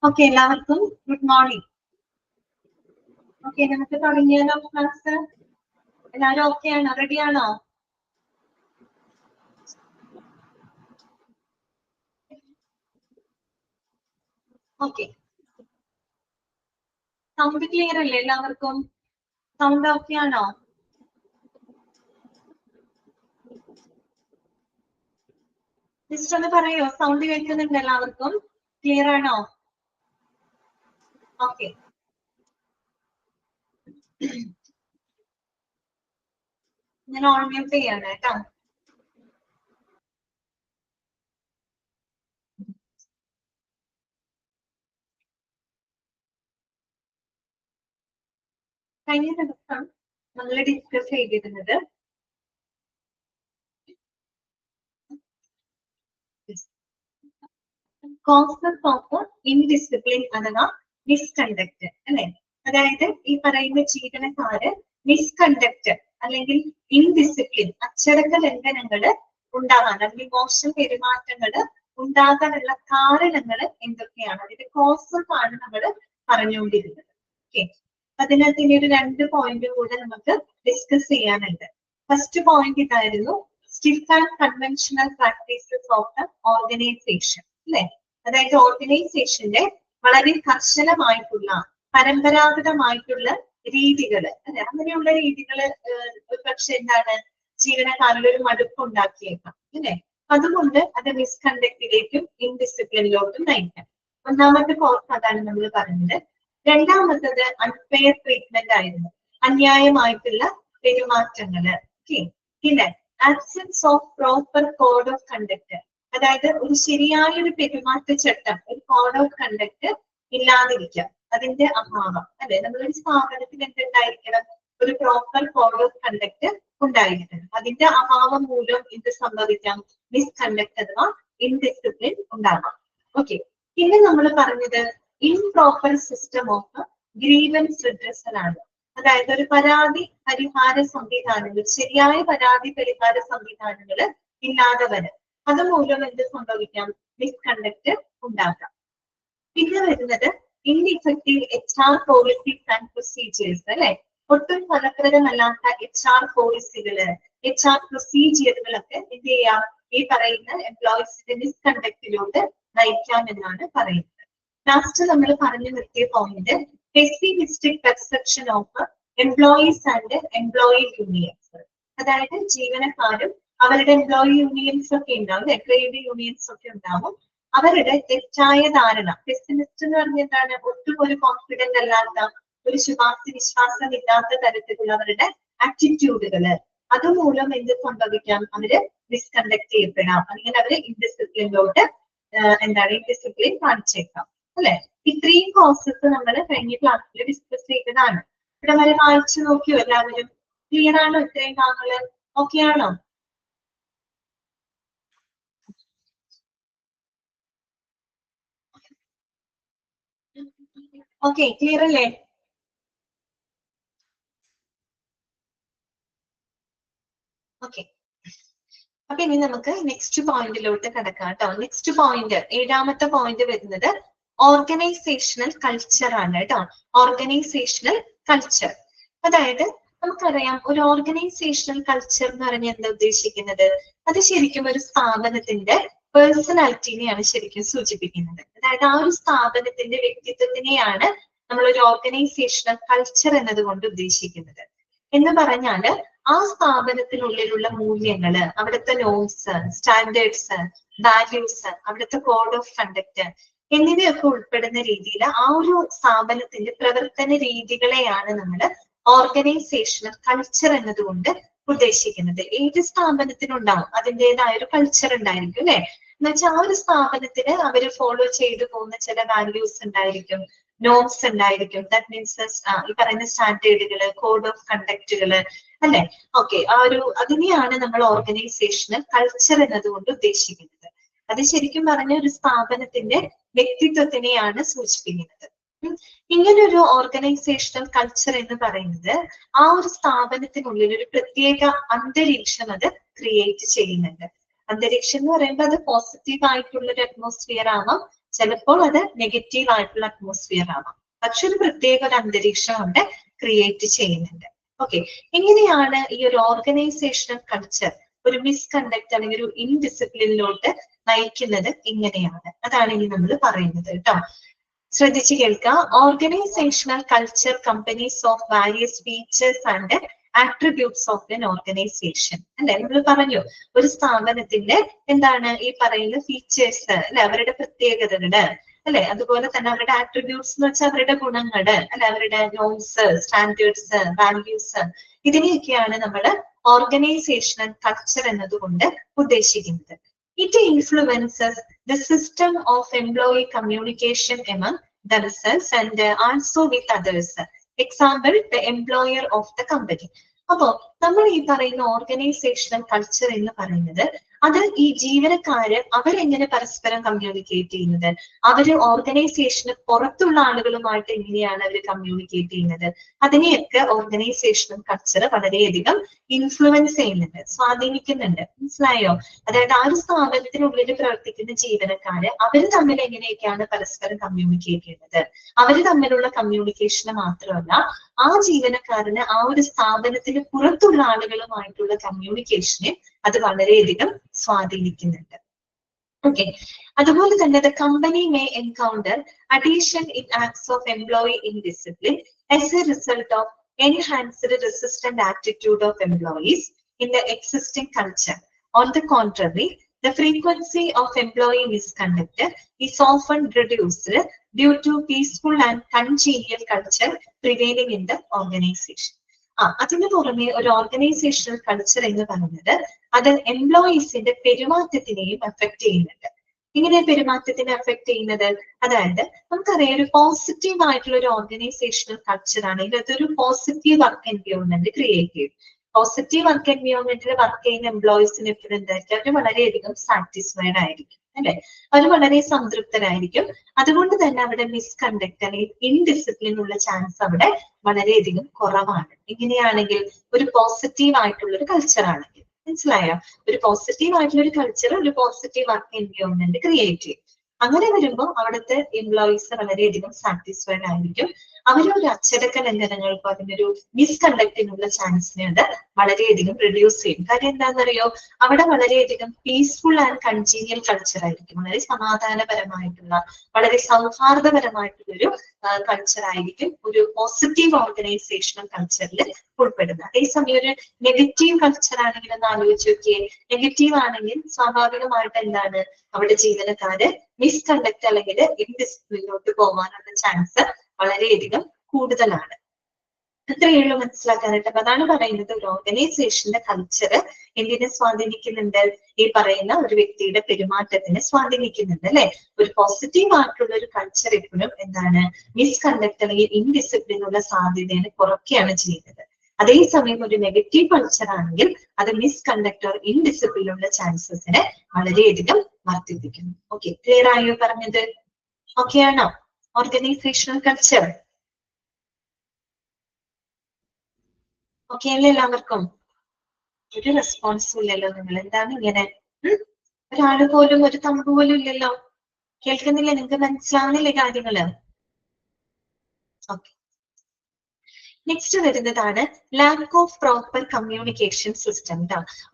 Okay, എല്ലാവർക്കും good morning. Okay, നമുക്ക് തുടങ്ങിയാലോ ക്ലാസ്? എല്ലാവരും ഓക്കെ ആണോ? റെഡി ആണോ? ഓക്കെ, സൗണ്ട് ക്ലിയർ അല്ലേ എല്ലാവർക്കും? സൗണ്ട് ഓക്കെ ആണോ? ജസ്റ്റ് ഒന്ന് പറയോ, സൗണ്ട് കേൾക്കുന്നുണ്ട് എല്ലാവർക്കും? ക്ലിയർ ആണോ? ഓക്കെ, ഞാൻ ഓൺ മ്യൂട്ട് ചെയ്യാണ് കേട്ടോ. കഴിഞ്ഞ ദിവസം നമ്മൾ ഡിസ്കസ് ചെയ്തിരുന്നത് കോസസ് ഓഫ് ഇൻഡിസിപ്ലിൻ അഥവാ മിസ്കണ്ടക്ട് അല്ലെ. അതായത് ഈ പറയുന്ന ജീവനക്കാര് മിസ്കണ്ടക്ട് അല്ലെങ്കിൽ ഇൻഡിസിപ്ലിൻ അച്ചടക്ക ലംഘനങ്ങൾ ഉണ്ടാകാൻ അല്ലെങ്കിൽ മോശം പെരുമാറ്റങ്ങൾ ഉണ്ടാകാനുള്ള കാരണങ്ങൾ എന്തൊക്കെയാണ്, അതിന്റെ കോസസ് ആണ് നമ്മൾ പറഞ്ഞുകൊണ്ടിരുന്നത്. ഓക്കെ, അതിനകത്ത് ഇനി ഒരു 2 പോയിന്റ് കൂടെ നമുക്ക് ഡിസ്കസ് ചെയ്യാനുണ്ട്. ഫസ്റ്റ് പോയിന്റ് ഇതായിരുന്നു, stiff and conventional practices of the organisation അല്ലെ. അതായത് ഓർഗനൈസേഷന്റെ വളരെ കർശനമായിട്ടുള്ള പരമ്പരാഗതമായിട്ടുള്ള രീതികൾ അല്ലെ, അങ്ങനെയുള്ള രീതികൾ പക്ഷെ എന്താണ് ജീവനക്കാരുടെ ഒരു മടുപ്പുണ്ടാക്കിയേക്കാം അല്ലെ. അതുകൊണ്ട് അത് മിസ്കണ്ടക്റ്റിലേക്കും ഇൻഡിസിപ്ലിനിലോട്ടും നയിക്കാം. ഒന്നാമത്തെ കോഴ്സ് അതാണ് നമ്മൾ പറഞ്ഞത്. രണ്ടാമത്തത് അൺഫെയർ ട്രീറ്റ്മെന്റ് ആയിരുന്നു, അന്യായമായിട്ടുള്ള പെരുമാറ്റങ്ങള്. പിന്നെ absence of proper code of conduct, അതായത് ഒരു ശരിയായ ഒരു പെരുമാറ്റച്ചട്ടം, ഒരു കോഡ് ഓഫ് കണ്ടക്ട് ഇല്ലാതിരിക്കാം, അതിന്റെ അഭാവം അല്ലെ. നമ്മളൊരു സ്ഥാപനത്തിൽ എന്തുണ്ടായിരിക്കണം, ഒരു പ്രോപ്പർ കോഡ് ഓഫ് കണ്ടക്ട് ഉണ്ടായിരിക്കണം. അതിന്റെ അഭാവം മൂലം എന്ത് സംഭവിക്കാം, മിസ്കണ്ടക്ട് അഥവാ ഇൻഡിസിപ്ലിൻ ഉണ്ടാകാം. ഓക്കെ, പിന്നെ നമ്മൾ പറഞ്ഞത് improper system of grievance redressal ആണ്. അതായത് ഒരു പരാതി പരിഹാര സംവിധാനങ്ങൾ, ശരിയായ പരാതി പരിഹാര സംവിധാനങ്ങൾ ഇല്ലാതെ വരും. അതുമൂലം എന്ത് സംഭവിക്കാം, മിസ്കണ്ടക്ട് ഉണ്ടാക്കാം. പിന്നെ വരുന്നത് ഇൻഇഫക്റ്റീവ് HR പോളിസീസ് ആൻഡ് പ്രൊസീജിയേഴ്സ് അല്ലെ. ഒട്ടും ഫലപ്രദമല്ലാത്ത HR പോളിസികള്, HR പ്രൊസീജിയറുകളൊക്കെ എന്ത് ചെയ്യാം, ഈ പറയുന്ന എംപ്ലോയീസിന്റെ മിസ്കണ്ടക്റ്റിലോട്ട് നയിക്കാം എന്നാണ് പറയുന്നത്. ലാസ്റ്റ് നമ്മൾ പറഞ്ഞു നിർത്തിയ point pessimistic perception of employees and employee unions. അതായത് ജീവനക്കാരും അവരുടെ എംപ്ലോയി യൂണിയൻസ് ഒക്കെ ഉണ്ടാവും, ട്രേഡ് യൂണിയൻസ് ഒക്കെ ഉണ്ടാവും. അവരുടെ തെറ്റായ ധാരണ, പെസിമിസ്റ്റ് എന്ന് പറഞ്ഞ എന്താണ്, ഒട്ടും ഒരു കോൺഫിഡന്റ് അല്ലാത്ത, ഒരു വിശ്വാസം ഇല്ലാത്ത തരത്തിലുള്ള അവരുടെ ആറ്റിറ്റ്യൂഡുകള്, അതുമൂലം എന്ത് സംഭവിക്കാം, അവര് മിസ്കണ്ടക്ട് ചെയ്യപ്പെടാം, അല്ലെങ്കിൽ അവര് ഇൻഡിസിപ്ലിനിലോട്ട് ഇൻഡിസിപ്ലിൻ കാണിച്ചേക്കാം അല്ലെ. ഇത്രയും കോഴ്സസ് നമ്മൾ കഴിഞ്ഞ ക്ലാസ്സിൽ ഡിസ്കസ് ചെയ്തതാണ്. ഇവിടെ വരെ വായിച്ചു നോക്കിയോ എല്ലാവരും? ക്ലിയർ ആണോ ഇത്രയും ഭാഗങ്ങള്? ഓക്കെ ആണോ? ഓക്കെ, ക്ലിയർ അല്ലേ? ഓക്കെ, അപ്പൊ ഇനി നമുക്ക് നെക്സ്റ്റ് പോയിന്റിലോട്ട് കിടക്കാം കേട്ടോ. നെക്സ്റ്റ് പോയിന്റ്, 7ാമത്തെ പോയിന്റ് വരുന്നത് ഓർഗനൈസേഷണൽ കൾച്ചർ ആണ് കേട്ടോ. ഓർഗനൈസേഷണൽ കൾച്ചർ, അതായത് നമുക്കറിയാം ഒരു ഓർഗനൈസേഷണൽ കൾച്ചർ എന്ന് പറഞ്ഞാൽ എന്താ ഉദ്ദേശിക്കുന്നത്, അത് ശരിക്കും ഒരു സ്ഥാപനത്തിന്റെ പേഴ്സണാലിറ്റിനെയാണ് ശരിക്കും സൂചിപ്പിക്കുന്നത്. അതായത് ആ ഒരു സ്ഥാപനത്തിന്റെ വ്യക്തിത്വത്തിനെയാണ് നമ്മൾ ഒരു ഓർഗനൈസേഷണൽ കൾച്ചർ എന്നതുകൊണ്ട് ഉദ്ദേശിക്കുന്നത്. എന്ന് പറഞ്ഞാല് ആ സ്ഥാപനത്തിനുള്ളിലുള്ള മൂല്യങ്ങള്, അവിടുത്തെ നോംസ്, സ്റ്റാൻഡേർഡ്സ്, വാല്യൂസ്, അവിടുത്തെ കോഡ് ഓഫ് കണ്ടക്ട് എന്നിവയൊക്കെ ഉൾപ്പെടുന്ന രീതിയിൽ ആ ഒരു സ്ഥാപനത്തിന്റെ പ്രവർത്തന രീതികളെയാണ് നമ്മൾ ഓർഗനൈസേഷണൽ കൾച്ചർ എന്നതുകൊണ്ട് ഉദ്ദേശിക്കുന്നത്. ഏത് സ്ഥാപനത്തിനുണ്ടാവും അതിൻ്റെതായ ഒരു കൾച്ചർ ഉണ്ടായിരിക്കും അല്ലെ. എന്ന് വെച്ചാൽ ആ ഒരു സ്ഥാപനത്തിന് അവര് ഫോളോ ചെയ്തു പോകുന്ന ചില വാല്യൂസ് ഉണ്ടായിരിക്കും, നോംസ് ഉണ്ടായിരിക്കും. ദാറ്റ് മീൻസ് ഈ പറയുന്ന സ്റ്റാൻഡേർഡുകള്, കോഡ് ഓഫ് കണ്ടക്റ്റുകള്, അല്ലെ? ഓക്കെ, അതിനെയാണ് നമ്മൾ ഓർഗനൈസേഷണൽ കൾച്ചർ എന്നതുകൊണ്ട് ഉദ്ദേശിക്കുന്നത്. അത് ശരിക്കും പറഞ്ഞ ഒരു സ്ഥാപനത്തിന്റെ വ്യക്തിത്വത്തിനെയാണ് സൂചിപ്പിക്കുന്നത്. ഇങ്ങനൊരു ഓർഗനൈസേഷണൽ കൾച്ചർ എന്ന് പറയുന്നത് ആ ഒരു സ്ഥാപനത്തിനുള്ളിൽ ഒരു പ്രത്യേക അന്തരീക്ഷം അത് ക്രിയേറ്റ് ചെയ്യുന്നുണ്ട്. അന്തരീക്ഷം എന്ന് പറയുമ്പോൾ അത് പോസിറ്റീവ് ആയിട്ടുള്ള ഒരു അറ്റ്മോസ്ഫിയർ ആവാം, ചിലപ്പോൾ അത് നെഗറ്റീവ് ആയിട്ടുള്ള അറ്റ്മോസ്ഫിയർ ആവാം. പക്ഷെ ഒരു പ്രത്യേക ഒരു അന്തരീക്ഷം അവിടെ ക്രിയേറ്റ് ചെയ്യുന്നുണ്ട്. ഓക്കെ, എങ്ങനെയാണ് ഈ ഒരു ഓർഗനൈസേഷണൽ കൾച്ചർ ഒരു മിസ്കണ്ടക്ട് അല്ലെങ്കിൽ ഒരു ഇൻഡിസിപ്ലിനിലോട്ട് നയിക്കുന്നത്? ഇങ്ങനെയാണ്, അതാണ് ഇനി നമ്മൾ പറയുന്നത് കേട്ടോ. ശ്രദ്ധിച്ചു കേൾക്കുക. Organisational culture companies of various features and attributes of N organisation. അല്ലെ, നമ്മൾ പറഞ്ഞു ഒരു സ്ഥാപനത്തിന്റെ എന്താണ് ഈ പറയുന്ന ഫീച്ചേഴ്സ്, അല്ലെ, അവരുടെ പ്രത്യേകതകള്, അല്ലെ, അതുപോലെ തന്നെ അവരുടെ ആട്രിബ്യൂട്ട്സ് എന്ന് വെച്ചാൽ അവരുടെ ഗുണങ്ങള്, അല്ലെ, അവരുടെ നോംസ്, സ്റ്റാൻഡേർഡ്സ്, വാല്യൂസ്, ഇതിനെയൊക്കെയാണ് നമ്മൾ ഓർഗനൈസേഷണൽ കൾച്ചർ എന്നതുകൊണ്ട് ഉദ്ദേശിക്കുന്നത്. It influences the system of employee communication among themselves and also with others. Example, the employer of the company. അപ്പോ നമ്മൾ ഈ പറയുന്ന ഓർഗനൈസേഷണൽ കൾച്ചർ എന്ന് പറയുന്നത് അത് ഈ ജീവനക്കാര് അവരെങ്ങനെ പരസ്പരം കമ്മ്യൂണിക്കേറ്റ് ചെയ്യുന്നത്, അവര് ഓർഗനൈസേഷന് പുറത്തുള്ള ആളുകളുമായിട്ട് എങ്ങനെയാണ് അവർ കമ്മ്യൂണിക്കേറ്റ് ചെയ്യുന്നത്, അതിനെയൊക്കെ ഓർഗനൈസേഷണൽ കൾച്ചർ വളരെയധികം ഇൻഫ്ലുവൻസ് ചെയ്യുന്നുണ്ട്, സ്വാധീനിക്കുന്നുണ്ട്. മനസ്സിലായോ? അതായത് ആ ഒരു സ്ഥാപനത്തിനുള്ളിൽ പ്രവർത്തിക്കുന്ന ജീവനക്കാര് അവര് തമ്മിൽ എങ്ങനെയൊക്കെയാണ് പരസ്പരം കമ്മ്യൂണിക്കേറ്റ് ചെയ്യുന്നത്, അവര് തമ്മിലുള്ള കമ്മ്യൂണിക്കേഷന് മാത്രമല്ല ആ ജീവനക്കാരന് ആ ഒരു സ്ഥാപനത്തിന് പുറത്തുള്ള ആളുകളുമായിട്ടുള്ള കമ്മ്യൂണിക്കേഷനെ അത് വളരെയധികം സ്വാധീനിക്കുന്നുണ്ട്. ഓക്കെ, അതുപോലെ തന്നെ the company may encounter addition in acts of employee indiscipline as a result of enhanced resistant attitude of employees in the existing culture. On the contrary, the frequency of employee misconduct is often reduced due to peaceful and congenial culture prevailing in the organization. അതിന് പുറമെ ഒരു organisational culture എന്ന് പറയുന്നത് അത് എംപ്ലോയീസിന്റെ പെരുമാറ്റത്തിനെയും affect ചെയ്യുന്നുണ്ട്. ഇങ്ങനെ പെരുമാറ്റത്തിനെ affect ചെയ്യുന്നത്, അതായത് നമുക്കറിയാം ഒരു പോസിറ്റീവ് ആയിട്ടുള്ള ഒരു ഓർഗനൈസേഷണൽ കൾച്ചർ ആണെങ്കിൽ അതൊരു പോസിറ്റീവ് വർക്ക് എൻവയോൺമെന്റ് ക്രിയേറ്റ് ചെയ്യും. പോസിറ്റീവ് വർക്ക് എൻവയോൺമെന്റിൽ വർക്ക് ചെയ്യുന്ന എംപ്ലോയീസിന് എപ്പോഴും എന്തായിരിക്കും, അവർ വളരെയധികം സാറ്റിസ്ഫൈഡ് ആയിരിക്കും, അല്ലെ, അവർ വളരെ സംതൃപ്തരായിരിക്കും. അതുകൊണ്ട് തന്നെ അവിടെ മിസ്കണ്ടക്ട് അല്ലെങ്കിൽ ഇൻഡിസിപ്ലിൻ ഉള്ള ചാൻസ് അവിടെ വളരെയധികം കുറവാണ്. ഇങ്ങനെയാണെങ്കിൽ ഒരു പോസിറ്റീവ് ആയിട്ടുള്ള ഒരു കൾച്ചർ ആണെങ്കിൽ, മനസ്സിലായോ? ഒരു പോസിറ്റീവ് ആയിട്ടുള്ള ഒരു കൾച്ചർ ഒരു പോസിറ്റീവ് വർക്ക് എൻവയോൺമെന്റ് ക്രിയേറ്റ് ചെയ്യും. അങ്ങനെ വരുമ്പോൾ അവിടുത്തെ എംപ്ലോയീസ് വളരെയധികം സാറ്റിസ്ഫൈഡ് ആയിരിക്കും. അവരൊരു അച്ചടക്ക ലംഘനങ്ങൾക്കോ അതിനൊരു മിസ്കണ്ടക്റ്റിനുള്ള ചാൻസിനെ അത് വളരെയധികം റിഡ്യൂസ് ചെയ്യും. കാര്യം എന്താണെന്നറിയോ, അവിടെ വളരെയധികം പീസ്ഫുൾ ആൻഡ് കൺജീനിയൽ കൾച്ചർ ആയിരിക്കും, വളരെ സമാധാനപരമായിട്ടുള്ള വളരെ സൗഹാർദ്ദപരമായിട്ടുള്ള ഒരു കൾച്ചർ ആയിരിക്കും ഒരു പോസിറ്റീവ് ഓർഗനൈസേഷണൽ കൾച്ചറിൽ ഉൾപ്പെടുന്നത്. അതേസമയം ഒരു നെഗറ്റീവ് കൾച്ചർ ആണെങ്കിൽ ഒന്ന് ആലോചിച്ച് നോക്കിയേ. നെഗറ്റീവ് ആണെങ്കിൽ സ്വാഭാവികമായിട്ട് എന്താണ്, അവിടെ ജീവനക്കാര് മിസ്കണ്ടക്ട് അല്ലെങ്കിൽ ഇൻഡിസിപ്ലിനിലോട്ട് പോകാനുള്ള ചാൻസ് വളരെയധികം കൂടുതലാണ്. അത്രയേ ഉള്ളൂ മനസ്സിലാക്കാനായിട്ട്. അപ്പൊ അതാണ് പറയുന്നത് ഒരു ഓർഗനൈസേഷന്റെ കൾച്ചർ എന്തിനെ സ്വാധീനിക്കുന്നുണ്ട്, ഈ പറയുന്ന ഒരു വ്യക്തിയുടെ പെരുമാറ്റത്തിനെ സ്വാധീനിക്കുന്നുണ്ട്, അല്ലെ. ഒരു പോസിറ്റീവ് ആയിട്ടുള്ള ഒരു കൾച്ചർ എപ്പോഴും എന്താണ്, മിസ്കണ്ടക്ട് അല്ലെങ്കിൽ ഇൻഡിസിപ്ലിനുള്ള സാധ്യതയെ കുറയ്ക്കുകയാണ് ചെയ്യുന്നത്. അതേസമയം ഒരു നെഗറ്റീവ് കൾച്ചർ ആണെങ്കിൽ അത് മിസ്കണ്ടക്ട് ഓർ ഇൻഡിസിപ്ലിനുള്ള ചാൻസസിനെ വളരെയധികം വർദ്ധിപ്പിക്കുന്നു. ഓക്കെ, ക്ലിയർ ആയോ പറഞ്ഞത്? ഓക്കെ ആണോ? ഓർഗനൈസേഷണൽ കൾച്ചർ ഓക്കെ അല്ലേ എല്ലാവർക്കും? ഒരു റെസ്പോൺസും ഇല്ലല്ലോ. നിങ്ങൾ എന്താണ് ഇങ്ങനെ? ഒരാള് പോലും ഒരു തമ്പ് പോലും ഇല്ലല്ലോ. കേൾക്കുന്നില്ല? നിങ്ങൾക്ക് മനസ്സിലാവുന്നില്ലേ കാര്യങ്ങള്? ഓക്കെ, നെക്സ്റ്റ് വരുന്നതാണ് lack of proper communication system.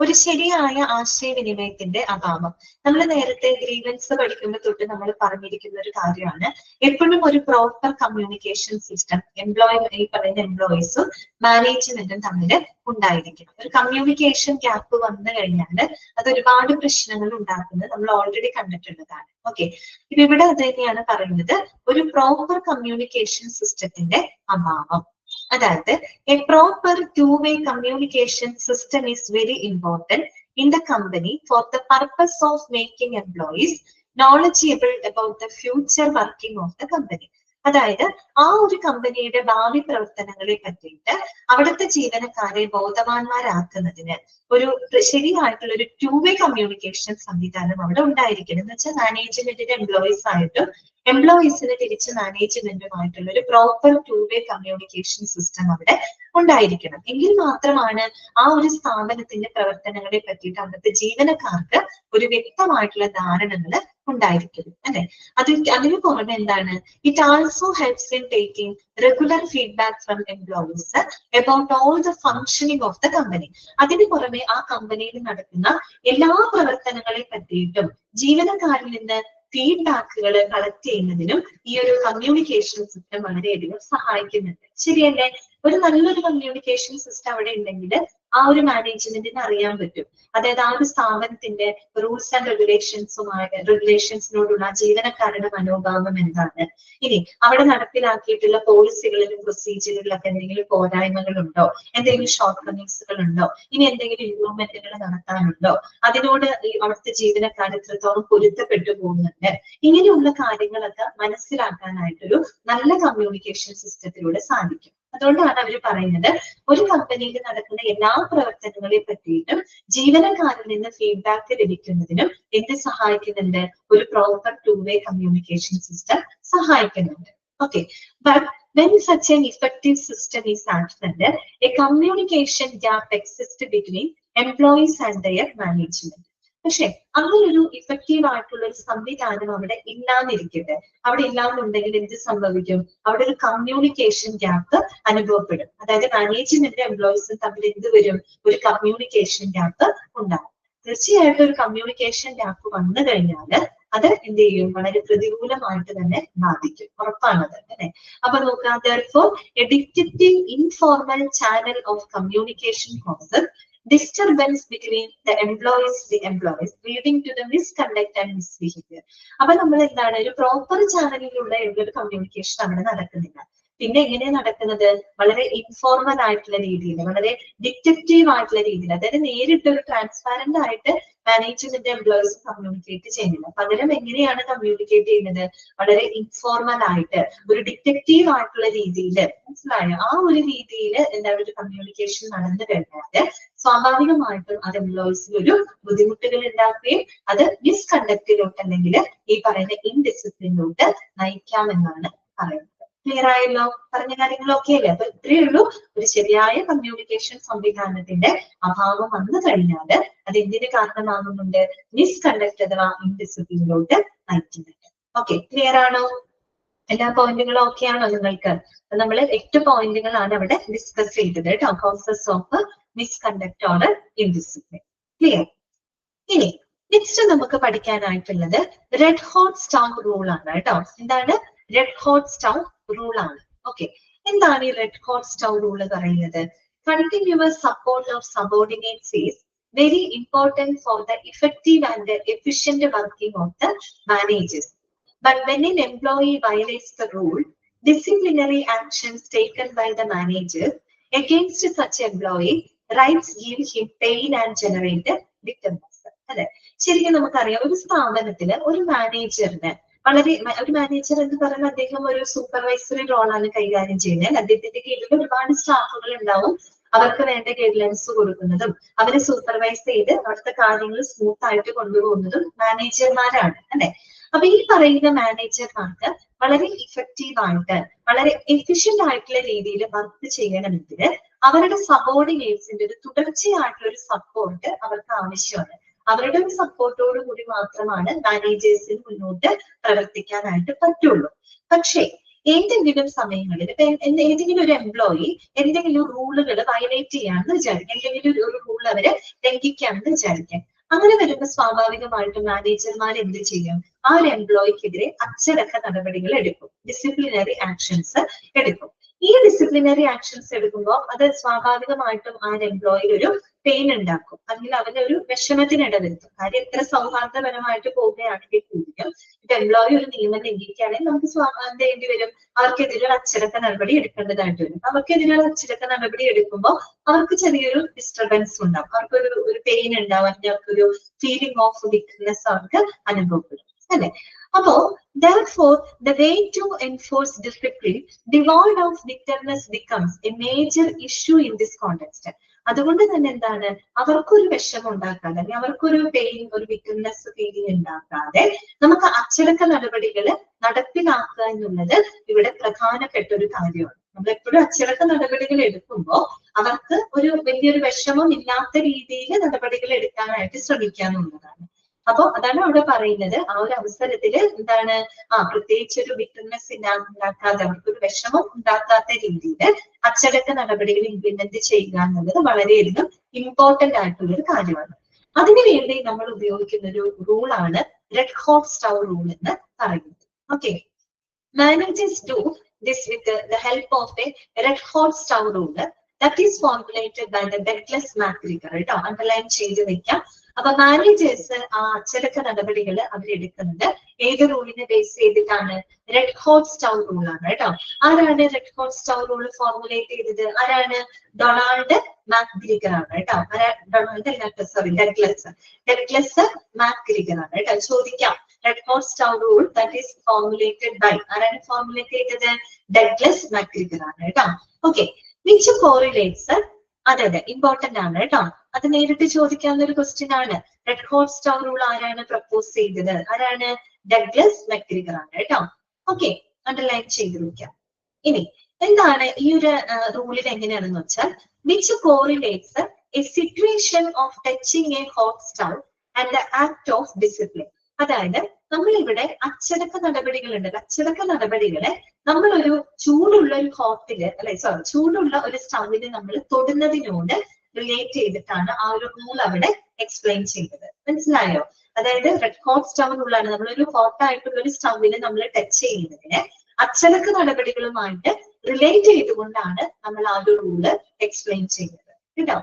ഒരു ശരിയായ ആശയവിനിമയത്തിന്റെ അഭാവം. നമ്മൾ നേരത്തെ ഗ്രീവൻസ് പഠിക്കുമ്പോൾ തൊട്ട് നമ്മൾ പറഞ്ഞിരിക്കുന്ന ഒരു കാര്യമാണ് എപ്പോഴും ഒരു പ്രോപ്പർ കമ്മ്യൂണിക്കേഷൻ സിസ്റ്റം ഈ പറയുന്ന എംപ്ലോയീസും മാനേജ്മെന്റും തമ്മിൽ ഉണ്ടായിരിക്കണം. ഒരു കമ്മ്യൂണിക്കേഷൻ ഗ്യാപ്പ് വന്നു കഴിഞ്ഞാൽ അത് ഒരുപാട് പ്രശ്നങ്ങൾ ഉണ്ടാക്കുന്നത് നമ്മൾ ഓൾറെഡി കണ്ടിട്ടുള്ളതാണ്. ഓക്കെ, ഇപ്പൊ ഇവിടെ അത് തന്നെയാണ് പറയുന്നത്, ഒരു പ്രോപ്പർ കമ്മ്യൂണിക്കേഷൻ സിസ്റ്റത്തിന്റെ അഭാവം. അതായത് A proper two-way communication system is very important in the company for the purpose of making employees knowledgeable about the future working of the company. അതായത് ആ ഒരു കമ്പനിയുടെ ഭാവി പ്രവർത്തനങ്ങളെ പറ്റിയിട്ട് അവിടുത്തെ ജീവനക്കാരെ ബോധവാന്മാരാക്കുന്നതിന് ഒരു ശരിയായിട്ടുള്ള ഒരു ടു വേ കമ്മ്യൂണിക്കേഷൻ സംവിധാനം അവിടെ ഉണ്ടായിരിക്കണം. എന്ന് വെച്ചാൽ മാനേജ്മെന്റിന്റെ എംപ്ലോയീസ് ആയിട്ടും എംപ്ലോയീസിന് തിരിച്ച് മാനേജ്മെന്റുമായിട്ടുള്ള ഒരു proper to way communication system അവിടെ ഉണ്ടായിരിക്കണം. എങ്കിൽ മാത്രമാണ് ആ ഒരു സ്ഥാപനത്തിന്റെ പ്രവർത്തനങ്ങളെ പറ്റിയിട്ട് അവിടുത്തെ ജീവനക്കാർക്ക് ഒരു വ്യക്തമായിട്ടുള്ള ധാരണകൾ ഉണ്ടായിരിക്കും അല്ലെ. അതിന് പുറമെ എന്താണ്, it also helps in taking regular feedback from employees about all the functioning of the company. അതിന് പുറമെ ആ കമ്പനിയിൽ നടക്കുന്ന എല്ലാ പ്രവർത്തനങ്ങളെ പറ്റിയിട്ടും ജീവനക്കാരിൽ നിന്ന് ഫീഡ്ബാക്കുകൾ കളക്ട് ചെയ്യുന്നതിനും ഈ ഒരു കമ്മ്യൂണിക്കേഷൻ സിസ്റ്റം വളരെയധികം സഹായിക്കുന്നുണ്ട്. ശരിയല്ലേ? ഒരു നല്ലൊരു കമ്മ്യൂണിക്കേഷൻ സിസ്റ്റം അവിടെ ഉണ്ടെങ്കിൽ ആ ഒരു മാനേജ്മെന്റിന് അറിയാൻ പറ്റും, അതായത് ആ ഒരു സ്ഥാപനത്തിന്റെ റൂൾസ് ആൻഡ് റെഗുലേഷൻസിനോടുള്ള ജീവനക്കാരുടെ മനോഭാവം എന്താണ്, ഇനി അവിടെ നടപ്പിലാക്കിയിട്ടുള്ള പോളിസികളിലും പ്രൊസീജിയറുകളിലൊക്കെ എന്തെങ്കിലും പോരായ്മകളുണ്ടോ, എന്തെങ്കിലും ഷോർട്ട് കമ്മിങ്സുകൾ ഉണ്ടോ, ഇനി എന്തെങ്കിലും ഇംപ്രൂവ്മെന്റുകൾ നടത്താനുണ്ടോ, അതിനോട് ഈ അവിടുത്തെ ജീവനക്കാർ എത്രത്തോളം പൊരുത്തപ്പെട്ടു പോകുന്നുണ്ട്, ഇങ്ങനെയുള്ള കാര്യങ്ങളൊക്കെ മനസ്സിലാക്കാനായിട്ടൊരു നല്ല കമ്മ്യൂണിക്കേഷൻ സിസ്റ്റത്തിലൂടെ സാധിക്കും. അതുകൊണ്ടാണ് അവർ പറയുന്നത് ഒരു കമ്പനിയിൽ നടക്കുന്ന എല്ലാ പ്രവർത്തനങ്ങളെ പറ്റിയിട്ടും ജീവനക്കാരിൽ നിന്ന് ഫീഡ്ബാക്ക് ലഭിക്കുന്നതിനും എന്ത് സഹായിക്കുന്നുണ്ട്, ഒരു proper to way communication system സഹായിക്കുന്നുണ്ട്. Okay, but when such an effective system is absent, a communication gap exists between employees and their management. പക്ഷെ അങ്ങനൊരു ഇഫക്റ്റീവ് ആയിട്ടുള്ള ഒരു സംവിധാനം അവിടെ ഇല്ലാന്നിരിക്കട്ടെ, അവിടെ ഇല്ലാന്നുണ്ടെങ്കിൽ എന്ത് സംഭവിക്കും, അവിടെ ഒരു കമ്മ്യൂണിക്കേഷൻ ഗ്യാപ്പ് അനുഭവപ്പെടും. അതായത് മാനേജ്മെന്റ് എംപ്ലോയീസും തമ്മിൽ എന്ത് വരും, ഒരു കമ്മ്യൂണിക്കേഷൻ ഗ്യാപ്പ് ഉണ്ടാകും. തീർച്ചയായിട്ടും ഒരു കമ്മ്യൂണിക്കേഷൻ ഗ്യാപ്പ് വന്നു കഴിഞ്ഞാൽ അത് എന്ത് ചെയ്യും, വളരെ പ്രതികൂലമായിട്ട് തന്നെ ബാധിക്കും, ഉറപ്പാണത് അല്ലെ. അപ്പൊ നോക്കാം, therefore a defective informal channel of communication causes disturbance between the employees leading to the misconduct and misbehavior. അപ്പൊ നമ്മൾ എന്താണ്, ഒരു പ്രോപ്പർ ചാനലിലുള്ള ഒരു കമ്മ്യൂണിക്കേഷൻ അവിടെ നടക്കുന്നില്ല. പിന്നെ എങ്ങനെയാ നടക്കുന്നത്, വളരെ ഇൻഫോർമൽ ആയിട്ടുള്ള രീതിയിൽ, വളരെ ഡിറ്റക്റ്റീവ് ആയിട്ടുള്ള രീതിയിൽ, അതായത് നേരിട്ട് ഒരു ട്രാൻസ്പാരന്റ് ആയിട്ട് മാനേജ്മെന്റ് എംപ്ലോയീസ് കമ്മ്യൂണിക്കേറ്റ് ചെയ്യുന്നില്ല. പകരം എങ്ങനെയാണ് കമ്മ്യൂണിക്കേറ്റ് ചെയ്യുന്നത്, വളരെ ഇൻഫോർമൽ ആയിട്ട് ഒരു ഡിറ്റക്റ്റീവ് ആയിട്ടുള്ള രീതിയിൽ, മനസ്സിലായോ, ആ ഒരു രീതിയിൽ എന്താണ് ഒരു കമ്മ്യൂണിക്കേഷൻ നടന്നു കഴിഞ്ഞാൽ സ്വാഭാവികമായിട്ടും അത് എംപ്ലോയീസിൽ ഒരു ബുദ്ധിമുട്ടുകൾ ഉണ്ടാക്കുകയും അത് മിസ്കണ്ടക്റ്റിലോട്ട് അല്ലെങ്കിൽ ഈ പറയുന്ന ഇൻഡിസിപ്ലിനിലോട്ട് നയിക്കാമെന്നാണ് പറയുന്നത്. ക്ലിയർ ആയല്ലോ, പറഞ്ഞ കാര്യങ്ങളൊക്കെ അല്ലേ. അപ്പൊ ഇത്രയേ ഉള്ളൂ, ഒരു ശരിയായ കമ്മ്യൂണിക്കേഷൻ സംവിധാനത്തിന്റെ അഭാവം വന്നു കഴിഞ്ഞാൽ അത് എന്തിന് കാരണമാകുന്നുണ്ട്, മിസ്കണ്ടക്ട് അഥവാ ഇൻഡിസിപ്ലിനിലോട്ട് നയിക്കുന്നുണ്ട്. ഓക്കെ, ക്ലിയർ ആണോ? എല്ലാ പോയിന്റുകളും ഓക്കെ ആണോ നിങ്ങൾക്ക്? നമ്മൾ 8 പോയിന്റുകളാണ് അവിടെ ഡിസ്കസ് ചെയ്തത് കേട്ടോ, causes of misconduct or indiscipline. Clear? ഇനി നെക്സ്റ്റ് നമുക്ക് പഠിക്കാനായിട്ടുള്ളത് റെഡ് ഹോട്ട് സ്റ്റൗ റൂൾ ആണ് കേട്ടോ. എന്താണ് റെഡ് ഹോട്ട് സ്റ്റൗ റൂൾ ആണ്. ഓക്കെ, എന്താണ് ഈ റെഡ് ഹോട്ട് സ്റ്റൗ റൂൾ പറയുന്നത്? Continuous support of subordinates is very important for the effective and efficient working of the managers. But when an employee violates the rule, disciplinary actions taken by the manager against such employee rights give him pain and generate disturbance. അല്ലെ, ശരിക്കും നമുക്കറിയാം, ഒരു സ്ഥാപനത്തില് ഒരു മാനേജറിന് ഒരു manager എന്ന് പറയുന്നത് അദ്ദേഹം ഒരു സൂപ്പർവൈസറി റോളാണ് കൈകാര്യം ചെയ്യുന്നത്. അദ്ദേഹത്തിന്റെ കീഴിൽ ഒരുപാട് സ്റ്റാഫുകൾ ഉണ്ടാവും, അവർക്ക് വേണ്ട ഗൈഡ്ലൈൻസ് കൊടുക്കുന്നതും അവരെ സൂപ്പർവൈസ് ചെയ്ത് അവിടുത്തെ കാര്യങ്ങൾ സ്മൂത്ത് ആയിട്ട് കൊണ്ടുപോകുന്നതും മാനേജർമാരാണ് അല്ലെ. അപ്പൊ ഈ പറയുന്ന മാനേജർമാർക്ക് വളരെ ഇഫക്റ്റീവ് ആയിട്ട് വളരെ എഫിഷ്യന്റ് ആയിട്ടുള്ള രീതിയിൽ വർക്ക് ചെയ്യണമെങ്കിൽ അവരുടെ സബോർഡിനേറ്റ്സിന്റെ ഒരു തുടർച്ചയായിട്ടുള്ള ഒരു സപ്പോർട്ട് അവർക്ക് ആവശ്യമാണ്. അവരുടെ ഒരു സപ്പോർട്ടോട് കൂടി മാത്രമാണ് മാനേജേഴ്സിന് മുന്നോട്ട് പ്രവർത്തിക്കാനായിട്ട് പറ്റുള്ളൂ. പക്ഷേ ഏതെങ്കിലും സമയങ്ങളിൽ ഏതെങ്കിലും ഒരു എംപ്ലോയി എന്തെങ്കിലും റൂളുകൾ വയലേറ്റ് ചെയ്യാന്ന് വിചാരിക്കാം, എന്തെങ്കിലും ഒരു റൂൾ അവര് ലംഘിക്കാമെന്ന് വിചാരിക്കാം. അങ്ങനെ വരുമ്പോൾ സ്വാഭാവികമായിട്ടും മാനേജർമാർ എന്ത് ചെയ്യും, ആ ഒരു എംപ്ലോയിക്കെതിരെ അച്ചടക്ക നടപടികൾ എടുക്കും, ഡിസിപ്ലിനറി ആക്ഷൻസ് എടുക്കും. ഈ ഡിസിപ്ലിനറി ആക്ഷൻസ് എടുക്കുമ്പോൾ അത് സ്വാഭാവികമായിട്ടും ആ എംപ്ലോയി ഒരു പെയിൻ ഉണ്ടാക്കും, അല്ലെങ്കിൽ അവന് ഒരു വിഷമത്തിന് ഇടവരുത്തും. കാര്യം എത്ര സൗഹാർദ്ദപരമായിട്ട് പോവുകയാണെങ്കിൽ കൂടിയും ഇപ്പൊ എംപ്ലോയി ഒരു നിയമം ലംഘിക്കുകയാണെങ്കിൽ നമുക്ക് എന്ത് ചെയ്യേണ്ടി വരും, അവർക്കെതിരെ അച്ചടക്ക നടപടി എടുക്കേണ്ടതായിട്ട് വരും. അവർക്കെതിരെ അച്ചടക്ക നടപടി എടുക്കുമ്പോൾ അവർക്ക് ചെറിയൊരു ഡിസ്റ്റർബൻസ് ഉണ്ടാവും, അവർക്കൊരു പെയിൻ ഉണ്ടാവും, അവർക്കൊരു ഫീലിംഗ് ഓഫ് വീക്ക്നെസ് അവർക്ക് അനുഭവപ്പെടും. അല്ലെ? അപ്പോ therefore the way to enforce discipline devoid of bitterness becomes a major issue in this context. അതുകൊണ്ട് തന്നെ എന്താണ്, അവർക്കൊരു വിഷമം ഉണ്ടാക്കാതെ അല്ലെങ്കിൽ അവർക്കൊരു പെയിൻ, ഒരു വിക്ടർനെസ് ഫീലിംഗ് ഉണ്ടാക്കാതെ നമുക്ക് അച്ചടക്ക നടപടികൾ നടപ്പിലാക്കുക എന്നുള്ളത് ഇവിടെ പ്രധാനപ്പെട്ട ഒരു കാര്യമാണ്. നമ്മൾ എപ്പോഴും അച്ചടക്ക നടപടികൾ എടുക്കുമ്പോൾ അവർക്ക് ഒരു വലിയൊരു വിഷമം ഇല്ലാത്ത രീതിയിൽ നടപടികൾ എടുക്കാനായിട്ട് ശ്രമിക്കാന്നുള്ളതാണ്. അപ്പൊ അതാണ് അവിടെ പറയുന്നത്. ആ ഒരു അവസരത്തില് എന്താണ്, പ്രത്യേകിച്ച് ഒരു വിക്ടർനെസ് ഉണ്ടാക്കാതെ അവർക്കൊരു വിഷമം ഉണ്ടാക്കാത്ത രീതിയിൽ അച്ചടക്ക നടപടികൾ ഇംപ്ലിമെന്റ് ചെയ്യുക എന്നുള്ളത് വളരെയധികം ഇമ്പോർട്ടന്റ് ആയിട്ടുള്ള ഒരു കാര്യമാണ്. അതിനുവേണ്ടി നമ്മൾ ഉപയോഗിക്കുന്ന ഒരു റൂളാണ് റെഡ് ഹോട്ട് സ്റ്റൗ റൂൾ എന്ന് പറയുന്നത്. Okay, managers do this with the help of a red hot stove rule that is formulated by the Douglas MacGregor. കേട്ടോ, അണ്ടർലൈൻ ചെയ്ത് വെക്കാം. അപ്പൊ മാനേജേഴ്സ് ആ അച്ചടക്ക നടപടികൾ അവരെടുക്കുന്നത് ഏത് റൂളിനെ ബേസ് ചെയ്തിട്ടാണ്? റെഡ് ഹോട്ട് സ്റ്റൗ റൂളാണ് കേട്ടോ. ആരാണ് red hot stove rule formulate ചെയ്തത്? ആരാണ്? ഡൊണാൾഡ് മാക്ഗ്രിഗർ ആണ് കേട്ടോ. ഡഗ്ലസ് മാക്ഗ്രിഗർ ആണ് കേട്ടോ. ചോദിക്കാം, red hot stove rule that is formulated by, ആരാണ് ഫോർമുലേറ്റ് ചെയ്തത്? ഡഗ്ലസ് മാക്ഗ്രിഗർ ആണ് കേട്ടോ. ഓക്കെ, വിച്ച് കോറിലേറ്റ്സ്, അതെ ഇമ്പോർട്ടന്റ് ആണ് കേട്ടോ. അത് നേരിട്ട് ചോദിക്കാവുന്ന ഒരു ക്വസ്റ്റ്യൻ ആണ്. റെഡ് ഹോട്ട് സ്റ്റൗ റൂൾ ആരാണ് പ്രപ്പോസ് ചെയ്തത്? ആരാണ്? ഡഗ്ലസ് മാക്ഗ്രിഗർ ആണ് കേട്ടോ. ഓക്കെ, അണ്ടർലൈൻ ചെയ്ത് വെക്കാം. ഇനി എന്താണ് ഈ ഒരു റൂളിൽ എങ്ങനെയാണെന്ന് വെച്ചാൽ, which correlates A situation of touching A hot stove and the act of discipline. അതായത് നമ്മളിവിടെ അച്ചടക്ക നടപടികളുണ്ട്. അച്ചടക്ക നടപടികളെ നമ്മളൊരു ചൂടുള്ള ഒരു ഹോട്ടില് ചൂടുള്ള ഒരു സ്റ്റൗവിന് നമ്മൾ തൊടുന്നതിനോട് റിലേറ്റ് ചെയ്തിട്ടാണ് ആ ഒരു റൂൾ അവിടെ എക്സ്പ്ലെയിൻ ചെയ്തത്. മനസ്സിലായോ? അതായത് റെഡ് ഹോട്ട് സ്റ്റൗ റൂളാണ്. നമ്മളൊരു ഹോട്ട് ആയിട്ടുള്ള ഒരു സ്റ്റൗവിന് നമ്മൾ ടച്ച് ചെയ്യുന്നതിന് അച്ചടക്ക നടപടികളുമായിട്ട് റിലേറ്റ് ചെയ്തുകൊണ്ടാണ് നമ്മൾ ആ ഒരു റൂള് എക്സ്പ്ലെയിൻ ചെയ്യുന്നത് കേട്ടോ.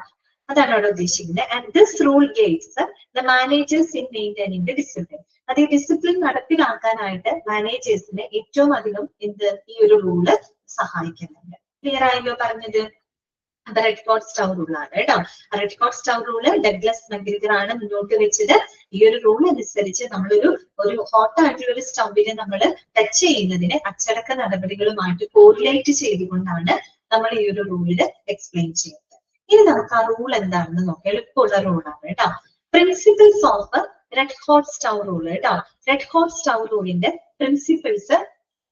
അതാണ് അവിടെ ഉദ്ദേശിക്കുന്നത്. And this rule guides the managers in maintaining the discipline. അത് ഈ ഡിസിപ്ലിൻ നടപ്പിലാക്കാനായിട്ട് മാനേജേഴ്സിന് ഏറ്റവും അധികം ഈ ഒരു റൂള് സഹായിക്കുന്നുണ്ട്. ക്ലിയർ ആയല്ലോ പറഞ്ഞത്? അത് റെഡ് ഹോട്ട് സ്റ്റൗ റൂളാണ് കേട്ടോ. Red hot stove rule Douglas McGregor ആണ് മുന്നോട്ട് വെച്ചത്. ഈ ഒരു റൂൾ അനുസരിച്ച് നമ്മളൊരു ഹോട്ട് ആയിട്ടുള്ള ഒരു സ്റ്റൗവിനെ നമ്മൾ ടച്ച് ചെയ്യുന്നതിന് അച്ചടക്ക നടപടികളുമായിട്ട് കോറിലേറ്റ് ചെയ്തുകൊണ്ടാണ് നമ്മൾ ഈ ഒരു റൂളില് എക്സ്പ്ലെയിൻ ചെയ്യുന്നത്. ഇനി നമുക്ക് ആ റൂൾ എന്താണെന്ന് നോക്കാം. എളുപ്പമുള്ള റൂളാണ് കേട്ടോ. Principles of red hot stove rule കേട്ടോ. റെഡ് ഹോട്ട് സ്റ്റൗ റൂളിന്റെ പ്രിൻസിപ്പിൾസ്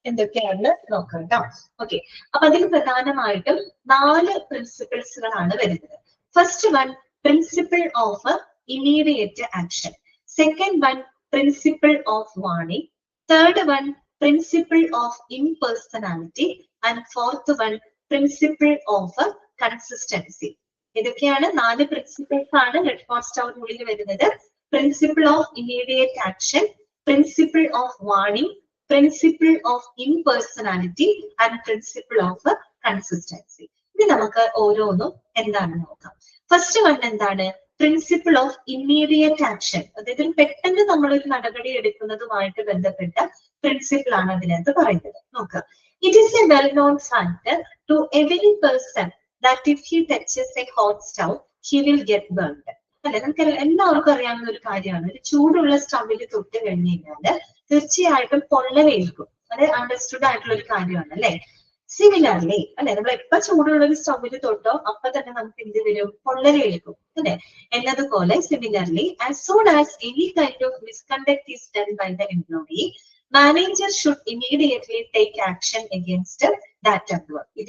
എന്തൊക്കെയാണെന്ന് നോക്കാം കേട്ടോ. ഓക്കെ, അപ്പൊ അതിൽ പ്രധാനമായിട്ടും 4 പ്രിൻസിപ്പിൾസുകളാണ് വരുന്നത്. First one, principle of immediate action. Second one, principle of warning. Third one, principle of impersonality. And fourth one, principle of consistency. ഇതൊക്കെയാണ് 4 principles ആണ് റെഡ് ഹോട്ട് സ്റ്റൗ റൂളിൽ വരുന്നത്. Principle of immediate action, principle of warning, principle of impersonality and principle of consistency. ഇനി നമുക്ക് ഓരോന്നും എന്താണെന്ന് നോക്കാം. First one എന്താണ്? Principle of immediate action. അതായത് പെട്ടെന്ന് നമ്മളൊരു നടപടി എടുക്കുന്നതുമായിട്ട് ബന്ധപ്പെട്ട പ്രിൻസിപ്പിൾ ആണ് അതിനകത്ത് പറയുന്നത്. നോക്കാം. It is a well known fact to every person that if he touches a hot stove, he will get burned. അല്ലെ, നമുക്ക് എല്ലാവർക്കും അറിയാവുന്ന ഒരു കാര്യമാണ്. ഒരു ചൂടുള്ള സ്റ്റൗവിൽ തൊട്ട് കഴിഞ്ഞു കഴിഞ്ഞാൽ തീർച്ചയായിട്ടും പൊള്ളലേൽക്കും. അത് അണ്ടർസ്റ്റുഡ് ആയിട്ടുള്ള ഒരു കാര്യമാണ് അല്ലെ. സിമിലർലി അല്ലെ, നമ്മൾ എപ്പോ ചൂടുള്ള ഒരു സ്റ്റൗവിൽ തൊട്ടോ അപ്പൊ തന്നെ നമുക്ക് എന്ത് വരും? പൊള്ളലേൽക്കും അല്ലെ. എന്നതുപോലെ similarly as soon as any kind of misconduct is done by the employee, manager should immediately take action against that employee.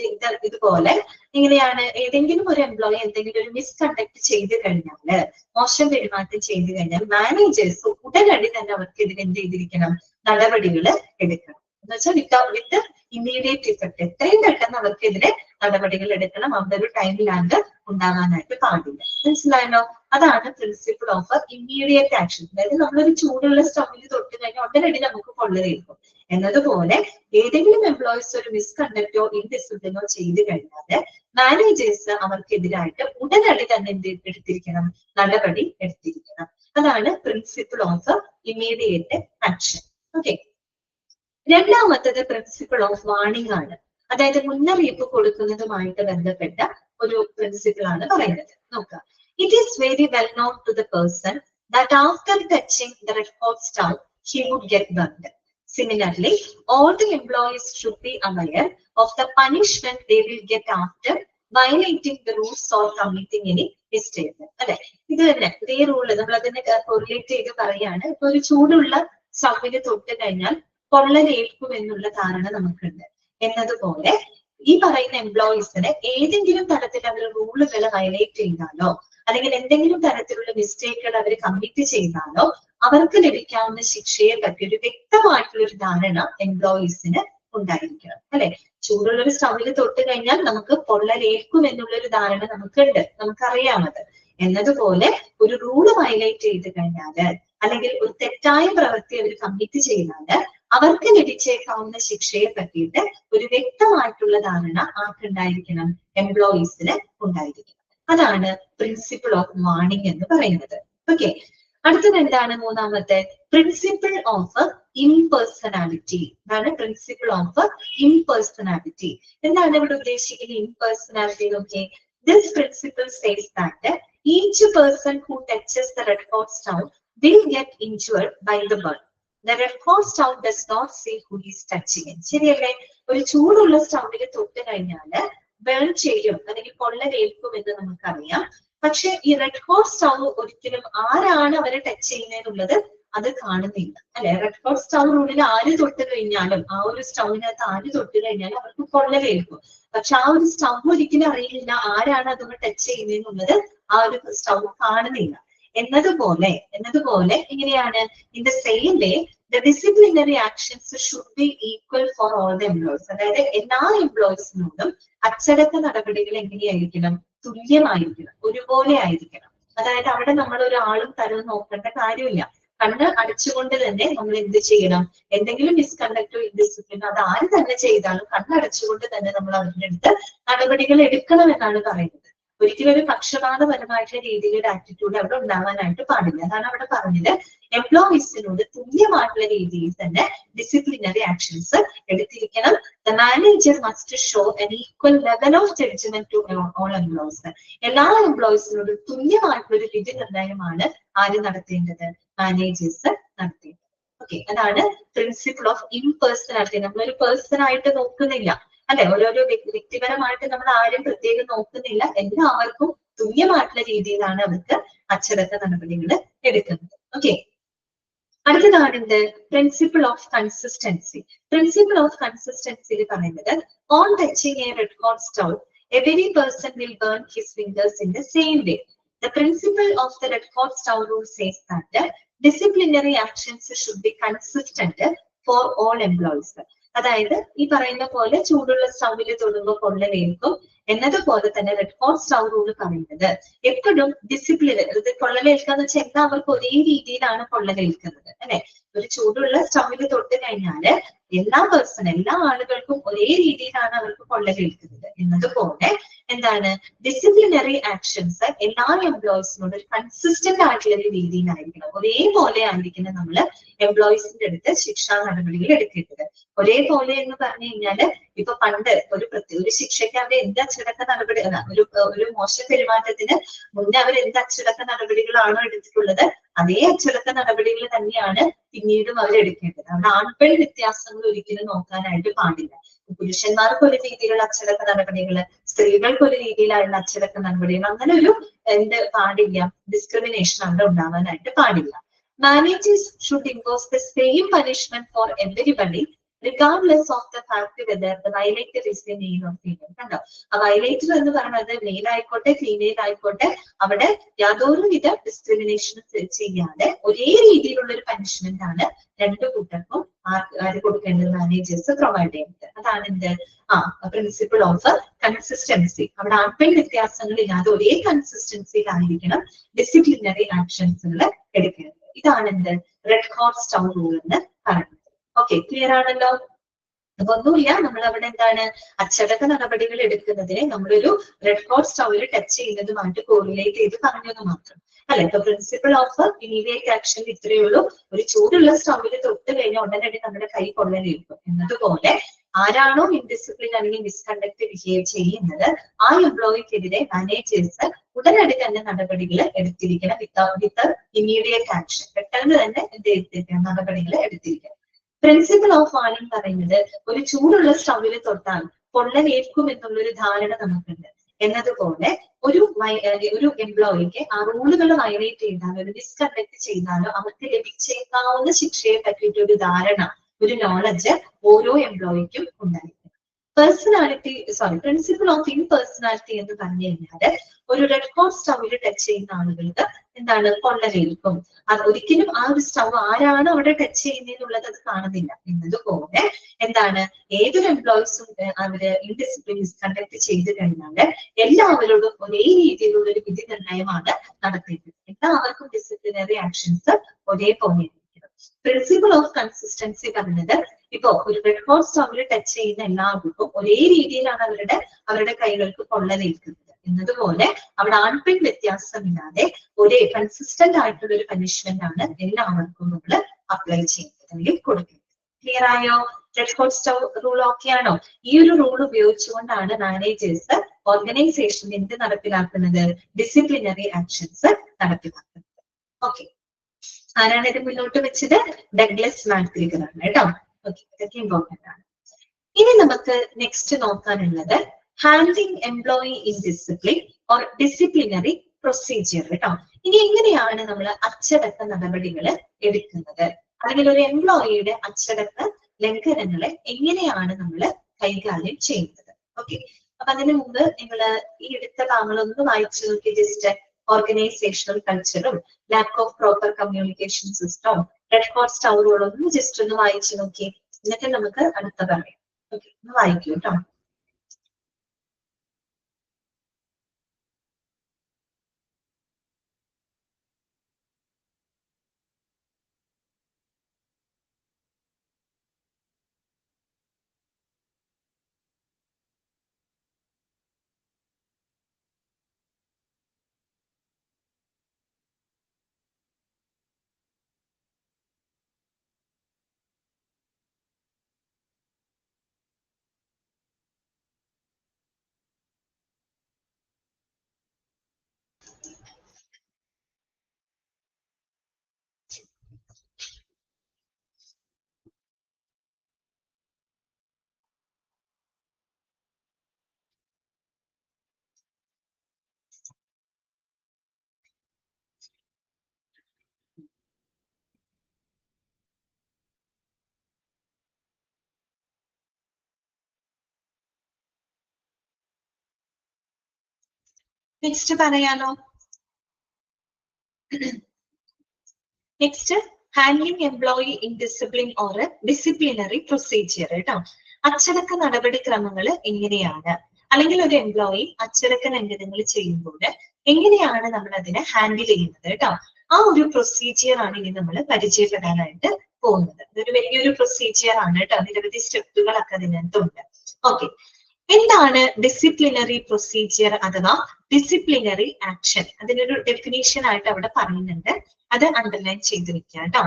ഇതുപോലെ എങ്ങനെയാണ്, ഏതെങ്കിലും ഒരു എംപ്ലോയി എന്തെങ്കിലും ഒരു മിസ്കണ്ടക്ട് ചെയ്ത് കഴിഞ്ഞാല്, മോശം പെരുമാറ്റം ചെയ്ത് കഴിഞ്ഞാൽ മാനേജേഴ്സ് ഉടനടി തന്നെ അവർക്കെതിരെ എന്ത് ചെയ്തിരിക്കണം? നടപടികൾ എടുക്കണം. എന്ന് വെച്ചാൽ വിത്ത് ഇമ്മീഡിയറ്റ് ഇഫക്ട്, എത്രയും പെട്ടെന്ന് അവർക്കെതിരെ നടപടികൾ എടുക്കണം. അവിടെ ഒരു ടൈം ലാഗ് ഉണ്ടാകാനായിട്ട് പാടില്ല. മനസ്സിലായല്ലോ? അതാണ് പ്രിൻസിപ്പിൾ ഓഫ് ഇമ്മീഡിയറ്റ് ആക്ഷൻ. അതായത് നമ്മളൊരു ചൂടുള്ള സ്റ്റൗവിൽ തൊട്ട് കഴിഞ്ഞാൽ ഉടനടി നമുക്ക് പൊള്ളലേൽക്കും. എന്നതുപോലെ ഏതെങ്കിലും എംപ്ലോയീസ് ഒരു മിസ്കണ്ടക്റ്റോ ഇൻഡിസിപ്ലിനോ ചെയ്ത് കഴിഞ്ഞാൽ മാനേജേഴ്സ് അവർക്കെതിരായിട്ട് ഉടനടി തന്നെ എന്ത് എടുത്തിരിക്കണം? നടപടി എടുത്തിരിക്കണം. അതാണ് principle of immediate action. Okay, രണ്ടാമത്തത് പ്രിൻസിപ്പിൾ ഓഫ് വാർണിംഗ് ആണ്. അതായത് മുന്നറിയിപ്പ് കൊടുക്കുന്നതുമായിട്ട് ബന്ധപ്പെട്ട ഒരു പ്രിൻസിപ്പിൾ ആണ് പറയുന്നത്. നോക്കാം. It is very well known to the person that after touching the red hot stove, he would get burned. Similarly, all the employees should be aware of the punishment they will get after violating the rules or committing any mistake. അല്ലെ, ഇത് തന്നെ ഇതേ rule നമ്മൾ അതിനെ കൊറിലേറ്റ് ചെയ്ത് പറയാണ്. ഇപ്പൊ ഒരു ചൂടുള്ള സ്റ്റൗവിന് തൊട്ട് കഴിഞ്ഞാൽ പൊള്ളലേൽക്കും എന്നുള്ള ധാരണ നമുക്കുണ്ട്. എന്നതുപോലെ ഈ പറയുന്ന എംപ്ലോയീസിന് ഏതെങ്കിലും തരത്തിൽ അവർ റൂളുകൾ വയലേറ്റ് ചെയ്താലോ അല്ലെങ്കിൽ എന്തെങ്കിലും തരത്തിലുള്ള മിസ്റ്റേക്കുകൾ അവർ കമ്മിറ്റ് ചെയ്താലോ അവർക്ക് ലഭിക്കാവുന്ന ശിക്ഷയെ പറ്റി ഒരു വ്യക്തമായിട്ടുള്ള ഒരു ധാരണ എംപ്ലോയീസിന് ഉണ്ടായിരിക്കണം. അല്ലെ, ചൂടുള്ളൊരു സ്റ്റൗവിൽ തൊട്ട് കഴിഞ്ഞാൽ നമുക്ക് പൊള്ളലേൽക്കും എന്നുള്ള ഒരു ധാരണ നമുക്കുണ്ട്, നമുക്കറിയാമത്. എന്നതുപോലെ ഒരു റൂള് വയലേറ്റ് ചെയ്ത് കഴിഞ്ഞാല് അല്ലെങ്കിൽ ഒരു തെറ്റായ പ്രവൃത്തി അവർ കമ്മിറ്റ് ചെയ്താല് അവർക്ക് ലഭിച്ചേക്കാവുന്ന ശിക്ഷയെ പറ്റിയിട്ട് ഒരു വ്യക്തമായിട്ടുള്ള ധാരണ ആർക്കുണ്ടായിരിക്കണം? എംപ്ലോയീസിന് ഉണ്ടായിരിക്കണം. അതാണ് പ്രിൻസിപ്പിൾ ഓഫ് വാർണിംഗ് എന്ന് പറയുന്നത്. ഓക്കെ, അടുത്തത് എന്താണ്? മൂന്നാമത്തെ പ്രിൻസിപ്പിൾ ഓഫ് ഇംപേഴ്സണാലിറ്റി. അതാണ് പ്രിൻസിപ്പിൾ ഓഫ് ഇംപേഴ്സണാലിറ്റി. എന്താണ് ഇവിടെ ഉദ്ദേശിക്കുന്നത് ഇംപേഴ്സണാലിറ്റി? നോക്കിയേ, this principle says that each person who touches the red hot stove will get injured by the burn. The red hot stove does not say who is touching it. ശരിയല്ലേ? ഒരു ചൂടുള്ള സ്റ്റൗവിൽ തൊട്ട് കഴിഞ്ഞാല് ബേൺ ചെയ്യും അല്ലെങ്കിൽ പൊള്ളലേൽക്കും എന്ന് നമുക്കറിയാം. പക്ഷെ ഈ റെഡ് ഹോട്ട് സ്റ്റവ് ഒരിക്കലും ആരാണ് അവരെ ടച്ച് ചെയ്യുന്നതെന്നുള്ളത് അത് കാണുന്നില്ല. അല്ലെ, റെഡ് ഹോട്ട് സ്റ്റവ് റൂളിൽ ആര് തൊട്ട് കഴിഞ്ഞാലും ആ ഒരു സ്റ്റൗവിനകത്ത് ആര് തൊട്ട് കഴിഞ്ഞാലും അവർക്ക് പൊള്ളലേൽക്കും. പക്ഷെ ആ ഒരു സ്റ്റവ് ഒരിക്കലും അറിയില്ല ആരാണ് അതൊന്ന് ടച്ച് ചെയ്യുന്നതെന്നുള്ളത് ആ ഒരു സ്റ്റവ് കാണുന്നില്ല. എന്നതുപോലെ എങ്ങനെയാണ്? In the same way the disciplinary actions should be equal for all the employees. അതായത് എല്ലാ എംപ്ലോയീസിനോടും അച്ചടക്ക നടപടികൾ എങ്ങനെയായിരിക്കണം? തുല്യമായിരിക്കണം, ഒരുപോലെ ആയിരിക്കണം. അതായത് അവിടെ നമ്മൾ ഒരാളും തരവും നോക്കേണ്ട കാര്യമില്ല. കണ്ണ് അടച്ചുകൊണ്ട് തന്നെ നമ്മൾ എന്ത് ചെയ്യണം? എന്തെങ്കിലും മിസ്കണ്ടക്റ്റോ ഇൻഡിസിപ്ലിനോ അത് ആര് തന്നെ ചെയ്താലും കണ്ണടച്ചുകൊണ്ട് തന്നെ നമ്മൾ അവരുടെ അടുത്ത് നടപടികൾ എടുക്കണം എന്നാണ് പറയുന്നത്. ഒരിക്കലും ഒരു പക്ഷപാതപരമായിട്ടുള്ള രീതിയിലുള്ള ആറ്റിറ്റ്യൂഡ് അവിടെ ഉണ്ടാവാനായിട്ട് പാടില്ല. അതാണ് അവിടെ പറഞ്ഞത്. എംപ്ലോയീസിനോട് തുല്യമായിട്ടുള്ള രീതിയിൽ തന്നെ ഡിസിപ്ലിനറി ആക്ഷൻസ് എടുത്തിരിക്കണം. The manager must show an equal level of judgment to all employees. എല്ലാ എംപ്ലോയീസിനോടും തുല്യമായിട്ടുള്ള ഒരു വിധി നിർണ്ണയമാണ് ആര് നടത്തേണ്ടത്? മാനേജേഴ്സ് നടത്തേണ്ടത്. ഓക്കെ, അതാണ് പ്രിൻസിപ്പിൾ ഓഫ് ഇംപേഴ്സണാലിറ്റി. നമ്മളൊരു പേഴ്സൺ ആയിട്ട് നോക്കുന്നില്ല, അല്ലെ, ഓരോരോ വ്യക്തിപരമായിട്ട് നമ്മൾ ആരും പ്രത്യേകം നോക്കുന്നില്ല. എല്ലാവർക്കും തുല്യമായിട്ടുള്ള രീതിയിലാണ് അവർക്ക് അച്ചടക്ക നടപടികൾ എടുക്കുന്നത്. ഓക്കെ, അടുത്തതാണ് എന്ത്? Principle of consistency. Principle of കൺസിസ്റ്റൻസിയിൽ പറയുന്നത് on touching a red hot stove every person will burn his fingers in the same way. The principle of the red hot stove rule says that disciplinary actions should be consistent for all employees. അതായത് ഈ പറയുന്ന പോലെ ചൂടുള്ള സ്റ്റൗവിൽ തൊടുമ്പോൾ പൊള്ളലേൽക്കും എന്നതുപോലെ തന്നെ red hot stove rule പറയുന്നത് എപ്പോഴും ഡിസിപ്ലിൻ. ഇത് പൊള്ളലേൽക്കാന്ന് വെച്ചാൽ എല്ലാവർക്കും ഒരേ രീതിയിലാണ് പൊള്ളലേൽക്കുന്നത്. അല്ലെ, ഒരു ചൂടുള്ള സ്റ്റൗവിൽ തൊട്ട് കഴിഞ്ഞാല് എല്ലാ ആളുകൾക്കും ഒരേ രീതിയിലാണ് അവർക്ക് പൊള്ളലേൽക്കുന്നത്. എന്നതുപോലെ എന്താണ്? ഡിസിപ്ലിനറി ആക്ഷൻസ് എല്ലാ എംപ്ലോയീസിനോട് ഒരു കൺസിസ്റ്റന്റ് ആയിട്ടുള്ള ഒരു രീതിയിലായിരിക്കണം, ഒരേപോലെ ആയിരിക്കണം നമ്മൾ എംപ്ലോയീസിന്റെ അടുത്ത് ശിക്ഷാ നടപടികൾ എടുക്കേണ്ടത്. ഒരേപോലെ എന്ന് പറഞ്ഞു കഴിഞ്ഞാല് ഇപ്പൊ പണ്ട് ഒരു ശിക്ഷയ്ക്ക് അവർ എന്ത് അച്ചടക്ക നടപടി, ഒരു മോശം പെരുമാറ്റത്തിന് മുന്നേ അവർ എന്ത് അച്ചടക്ക നടപടികളാണോ എടുത്തിട്ടുള്ളത് അതേ അച്ചടക്ക നടപടികൾ തന്നെയാണ് പിന്നീടും അവർ എടുക്കേണ്ടത്. അവിടെ ആൺപെൺ വ്യത്യാസങ്ങൾ ഒരിക്കലും നോക്കാനായിട്ട് പാടില്ല. പുരുഷന്മാർക്ക് ഒരു രീതിയിലുള്ള അച്ചടക്ക നടപടികൾ, സ്ത്രീകൾക്ക് ഒരു രീതിയിലുള്ള അച്ചടക്ക നടപടികൾ, അങ്ങനെ ഒരു പാടില്ല, ഡിസ്ക്രിമിനേഷൻ അവിടെ ഉണ്ടാവാനായിട്ട് പാടില്ല. Managers should impose the same punishment for everybody regardless of the fact whether the violator is a male or female. കണ്ടോ, ആ വയലേറ്റർ എന്ന് പറയുന്നത് മെയിൽ ആയിക്കോട്ടെ ഫീമെയിൽ ആയിക്കോട്ടെ അവിടെ യാതൊരുവിധ ഡിസ്ക്രിമിനേഷൻ ചെയ്യാതെ ഒരേ രീതിയിലുള്ള ഒരു പനിഷ്മെന്റ് ആണ് രണ്ടു കൂട്ടർക്കും ആര് കൊടുക്കേണ്ടത്? മാനേജേഴ്സ് പ്രൊവൈഡ് ചെയ്യുന്നത്. അതാണ് എന്ത്? Principle of consistency. അവിടെ ആൺപെൺ വ്യത്യാസങ്ങളില്ലാതെ ഒരേ കൺസിസ്റ്റൻസിയിലായിരിക്കണം ഡിസിപ്ലിനറി ആക്ഷൻസുകൾ എടുക്കേണ്ടത്. ഇതാണ് എന്ത്? റെഡ് ഹോട്ട് സ്റ്റവ് റൂൾ എന്ന് പറയുന്നത്. ഓക്കെ, ക്ലിയർ ആണല്ലോ? അപ്പൊ ഒന്നുമില്ല, നമ്മൾ അവിടെ എന്താണ് അച്ചടക്ക നടപടികൾ എടുക്കുന്നതിനെ നമ്മളൊരു റെഡ് ഹോട്ട് സ്റ്റൗവിൽ ടച്ച് ചെയ്യുന്നതുമായിട്ട് കോറിലേറ്റ് ചെയ്ത് പറഞ്ഞത് മാത്രം അല്ലെ. ഇപ്പൊ പ്രിൻസിപ്പിൾ ഓഫ് ഇമീഡിയറ്റ് ആക്ഷൻ ഇത്രയേ ഉള്ളൂ. ഒരു ചൂടുള്ള സ്റ്റൗവിൽ തൊട്ട് കഴിഞ്ഞാൽ ഉടനടി നമ്മുടെ കൈ പൊള്ളലേൽക്കും എന്നതുപോലെ ആരാണോ ഇൻഡിസിപ്ലിൻ അല്ലെങ്കിൽ മിസ്കണ്ടക്ട് ബിഹേവ് ചെയ്യുന്നത് ആ എംപ്ലോയിക്കെതിരെ മാനേജേഴ്സ് ഉടനടി തന്നെ നടപടികൾ എടുത്തിരിക്കണം. വിത്ത് ഇമ്മീഡിയറ്റ് ആക്ഷൻ, പെട്ടെന്ന് തന്നെ എന്ത് എടുത്തിരിക്കണം, നടപടികൾ എടുത്തിരിക്കണം. പ്രിൻസിപ്പിൾ ഓഫ് വാണിംഗ് പറയുന്നത് ഒരു ചൂടുള്ള സ്റ്റൗവിൽ തൊട്ടാൽ പൊള്ളലേൽക്കും എന്നുള്ളൊരു ധാരണ നമുക്കുണ്ട്. എന്നതുപോലെ ഒരു എംപ്ലോയിക്ക് ആ റൂളുകൾ വയലേറ്റ് ചെയ്താലോ ഒരു മിസ്കണ്ടക്ട് ചെയ്താലോ അവർക്ക് ലഭിച്ചേക്കാവുന്ന ശിക്ഷയെ പറ്റിയിട്ടൊരു ധാരണ, ഒരു നോളജ് ഓരോ എംപ്ലോയിക്കും ഉണ്ടായിരിക്കും. പ്രിൻസിപ്പിൾ ഓഫ് ഇംപേഴ്സണാലിറ്റി എന്ന് പറഞ്ഞു കഴിഞ്ഞാല് ഒരു റെഡ് ഹോട്ട് സ്റ്റൗവിൽ ടച്ച് ചെയ്യുന്ന ആളുകൾക്ക് എന്താണ്, പൊള്ളലേൽക്കും. അത് ഒരിക്കലും ആ ഒരു സ്റ്റൗ ആരാണ് അവിടെ ടച്ച് ചെയ്യുന്നതെന്നുള്ളത് അത് കാണുന്നില്ല. എന്നതുപോലെ എന്താണ്, ഏതൊരു എംപ്ലോയീസും അവര് ഇൻഡിസിപ്ലിൻ മിസ്കണ്ടക്ട് ചെയ്ത് കഴിഞ്ഞാല് എല്ലാവരോടും ഒരേ രീതിയിലുള്ള ഒരു വിധി നിർണയമാണ് നടത്തിയിട്ടുള്ളത്. എല്ലാവർക്കും ഡിസിപ്ലിനറി ആക്ഷൻസ് ഒരേപോലെ. പ്രിൻസിപ്പിൾ ഓഫ് കൺസിസ്റ്റൻസി പറഞ്ഞത് ഇപ്പോ ഒരു റെഡ് ഹോട്ട് സ്റ്റൗവിൽ ടച്ച് ചെയ്യുന്ന എല്ലാവർക്കും ഒരേ രീതിയിലാണ് അവരുടെ കൈകൾക്ക് പൊള്ളലേൽക്കുന്നത്. എന്നതുപോലെ അവിടെ ആൺപെൺ വ്യത്യാസമില്ലാതെ ഒരേ കൺസിസ്റ്റന്റ് ആയിട്ടുള്ള ഒരു പനിഷ്മെന്റ് ആണ് എല്ലാവർക്കും നമ്മൾ അപ്ലൈ ചെയ്യുന്നത് അല്ലെങ്കിൽ കൊടുക്കുന്നത്. ക്ലിയർ ആയോ? Red hot stove rule okay ആണോ? ഈ ഒരു റൂൾ ഉപയോഗിച്ചുകൊണ്ടാണ് മാനേജേഴ്സ് ഓർഗനൈസേഷനിൽ എന്ത് നടപ്പിലാക്കുന്നത്, ഡിസിപ്ലിനറി ആക്ഷൻസ് നടപ്പിലാക്കുന്നത്. ഓക്കെ, ആരാണ് ഇത് മുന്നോട്ട് വെച്ചത്? ഡഗ്ലസ് മാക്ഗ്രിഗർ ആണ് കേട്ടോ. ഓക്കെ, ഇതൊക്കെ ഇമ്പോർട്ടന്റ് ആണ്. ഇനി നമുക്ക് നെക്സ്റ്റ് നോക്കാനുള്ളത് handling employee in discipline or disciplinary procedure കേട്ടോ. ഇനി എങ്ങനെയാണ് നമ്മൾ അച്ചടക്ക നടപടികൾ എടുക്കുന്നത്, അല്ലെങ്കിൽ ഒരു എംപ്ലോയിയുടെ അച്ചടക്ക ലംഘനങ്ങളെ എങ്ങനെയാണ് നമ്മൾ കൈകാര്യം ചെയ്യുന്നത്? ഓക്കെ, അപ്പൊ അതിനു മുമ്പ് നിങ്ങൾ ഈ എടുത്ത ഭാഗങ്ങളൊന്ന് വായിച്ചു നോക്കി. ജസ്റ്റ് ഓർഗനൈസേഷണൽ കൾച്ചറും ലാക്ക് ഓഫ് പ്രോപ്പർ കമ്മ്യൂണിക്കേഷൻ സിസ്റ്റവും റെഡ് ഹോട്ട് സ്റ്റൗ റൂളും ഒന്ന് ജസ്റ്റ് ഒന്ന് വായിച്ചു നോക്കി. എന്നിട്ട് നമുക്ക് അടുത്ത പറയാം. ഓക്കെ, ഒന്ന് വായിക്കൂ കേട്ടോ. നെക്സ്റ്റ് പറയാലോ. Next handling employee in discipline or disciplinary procedure കേട്ടോ. അച്ചടക്ക നടപടിക്രമങ്ങൾ എങ്ങനെയാണ്, അല്ലെങ്കിൽ ഒരു എംപ്ലോയി അച്ചടക്ക ലംഘനങ്ങൾ ചെയ്യുമ്പോൾ എങ്ങനെയാണ് നമ്മൾ അതിനെ ഹാൻഡിൽ ചെയ്യുന്നത് കേട്ടോ. ആ ഒരു പ്രൊസീജിയർ ആണ് ഇനി നമ്മൾ പരിചയപ്പെടാനായിട്ട് പോകുന്നത്. ഇതൊരു വലിയൊരു പ്രൊസീജിയർ ആണ് കേട്ടോ. നിരവധി സ്റ്റെപ്പുകളൊക്കെ അതിനകത്തുണ്ട്. ഓക്കെ, എന്താണ് ഡിസിപ്ലിനറി പ്രൊസീജിയർ അഥവാ ഡിസിപ്ലിനറി ആക്ഷൻ? അതിനൊരു ഡെഫിനേഷൻ ആയിട്ട് അവിടെ പറയുന്നുണ്ട്, അത് അണ്ടർലൈൻ ചെയ്ത് വെക്കുക കേട്ടോ.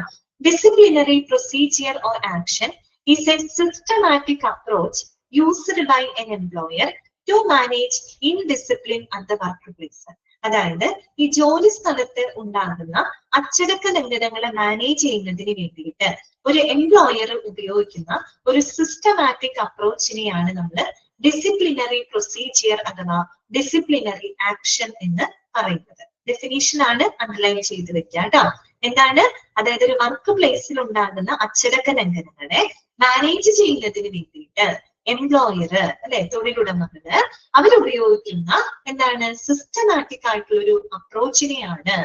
Disciplinary procedure or action is a systematic approach used by an employer to manage indiscipline at the work place. അതായത് ഈ ജോലി സ്ഥലത്ത് ഉണ്ടാകുന്ന അച്ചടക്ക ലംഘനങ്ങളെ മാനേജ് ചെയ്യുന്നതിന് വേണ്ടിയിട്ട് ഒരു എംപ്ലോയർ ഉപയോഗിക്കുന്ന ഒരു സിസ്റ്റമാറ്റിക് അപ്രോച്ചിനെയാണ് നമ്മൾ ഡിസിപ്ലിനറി പ്രൊസീജിയർ അഥവാ ഡിസിപ്ലിനറി ആക്ഷൻ എന്ന് പറയുന്നത്. ഡെഫിനിഷൻ ആണ് അണ്ടർലൈൻ ചെയ്ത് വെക്കുക കേട്ടോ. എന്താണ്? അതായത് ഒരു വർക്ക് പ്ലേസിൽ ഉണ്ടാകുന്ന അച്ചടക്ക ലംഘനങ്ങളെ മാനേജ് ചെയ്യുന്നതിന് വേണ്ടിയിട്ട് എംപ്ലോയർ അല്ലെ, തൊഴിലുടമകള് അവരുപയോഗിക്കുന്ന എന്താണ് സിസ്റ്റമാറ്റിക് ആയിട്ടുള്ള ഒരു അപ്രോച്ചിനെയാണ്,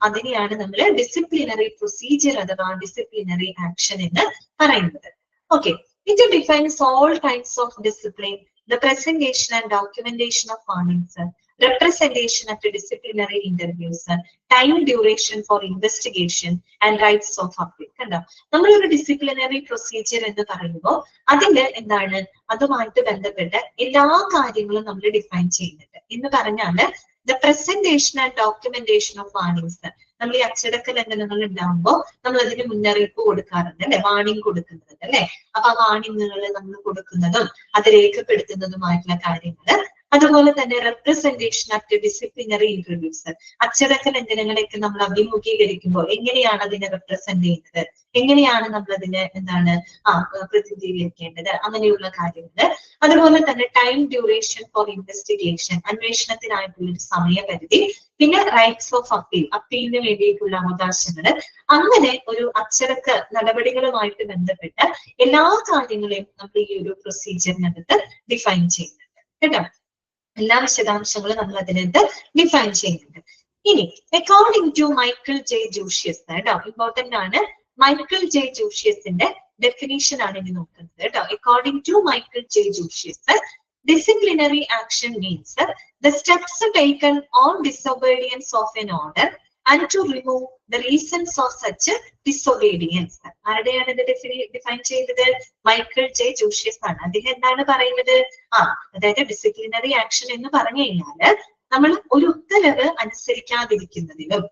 അതിനെയാണ് നമ്മൾ ഡിസിപ്ലിനറി പ്രൊസീജിയർ അഥവാ ഡിസിപ്ലിനറി ആക്ഷൻ എന്ന് പറയുന്നത്. Okay, it defines all kinds of discipline, the presentation and documentation of warnings, representation at disciplinary interviews, time duration for investigation and rights of appeal. കണ്ടോ, നമ്മളൊരു ഡിസിപ്ലിനറി പ്രൊസീജിയർ എന്ന് പറയുമ്പോൾ അതിന്റെ എന്താണ്, അതുമായിട്ട് ബന്ധപ്പെട്ട എല്ലാ കാര്യങ്ങളും നമ്മൾ ഡിഫൈൻ ചെയ്യുന്നുണ്ട്. എന്ന് പറഞ്ഞാല് the presentation and documentation of warnings, നമ്മൾ ഈ അച്ചടക്ക ലംഘനങ്ങൾ ഉണ്ടാകുമ്പോൾ നമ്മൾ അതിന് മുന്നറിയിപ്പ് കൊടുക്കാറുണ്ട് അല്ലെ, വാണിംഗ് കൊടുക്കുന്നത് അല്ലെ. അപ്പൊ ആ വാണിങ്ങുകൾ നമ്മൾ കൊടുക്കുന്നതും അത് രേഖപ്പെടുത്തുന്നതുമായിട്ടുള്ള കാര്യങ്ങൾ, അതുപോലെ തന്നെ റെപ്രസെന്റേഷൻ അറ്റ് ഡിസിപ്ലിനറി ഇന്റർവ്യൂസ്, അച്ചടക്ക ലംഘനങ്ങളെയൊക്കെ നമ്മൾ അഭിമുഖീകരിക്കുമ്പോൾ എങ്ങനെയാണ് അതിനെ റെപ്രസെന്റ് ചെയ്യുന്നത്, എങ്ങനെയാണ് നമ്മൾ അതിനെ പ്രതിനിധീകരിക്കേണ്ടത്, അങ്ങനെയുള്ള കാര്യങ്ങൾ. അതുപോലെ തന്നെ ടൈം ഡ്യൂറേഷൻ ഫോർ ഇൻവെസ്റ്റിഗേഷൻ, അന്വേഷണത്തിനായിട്ടുള്ള ഒരു സമയപരിധി, പിന്നെ റൈറ്റ്സ് ഓഫ് അപ്പീൽ, അപ്പീലിന് വേണ്ടിയിട്ടുള്ള അവകാശങ്ങൾ. അങ്ങനെ ഒരു അച്ചടക്ക നടപടികളുമായിട്ട് ബന്ധപ്പെട്ട എല്ലാ കാര്യങ്ങളെയും നമ്മൾ ഈ ഒരു പ്രൊസീജിയറിനകത്ത് ഡിഫൈൻ ചെയ്യുന്നുണ്ട് കേട്ടോ. എല്ലാ വിശദാംശങ്ങളും നമ്മൾ അതിനകത്ത് ഡിഫൈൻ ചെയ്യുന്നുണ്ട്. ഇനി അക്കോർഡിംഗ് ടു മൈക്കിൾ ജെ ജൂഷ്യസ് കേട്ടോ, ഇമ്പോർട്ടന്റ് ആണ്. മൈക്കിൾ ജെ ജൂഷ്യസിന്റെ ഡെഫിനിഷൻ ആണ് ഇനി നോക്കുന്നത് കേട്ടോ. According to Michael J Jucius, disciplinary action means the steps taken on disobedience of an order and to remove the reasons of such disobedience. ആരുടെയാണ് ഇത് define ചെയ്തത്? Michael J ജൂഷ്യസ് ആണ്. അദ്ദേഹം എന്താണ് പറയുന്നത്? അതായത് ഡിസിപ്ലിനറി ആക്ഷൻ എന്ന് പറഞ്ഞു കഴിഞ്ഞാല് നമ്മൾ ഒരു ഉത്തരവ് അനുസരിക്കാതിരിക്കുന്നതിനും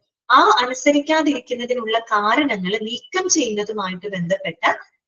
അനുസരിക്കാതിരിക്കുന്നതിനുള്ള കാരണങ്ങൾ നീക്കം ചെയ്യുന്നതുമായിട്ട് ബന്ധപ്പെട്ട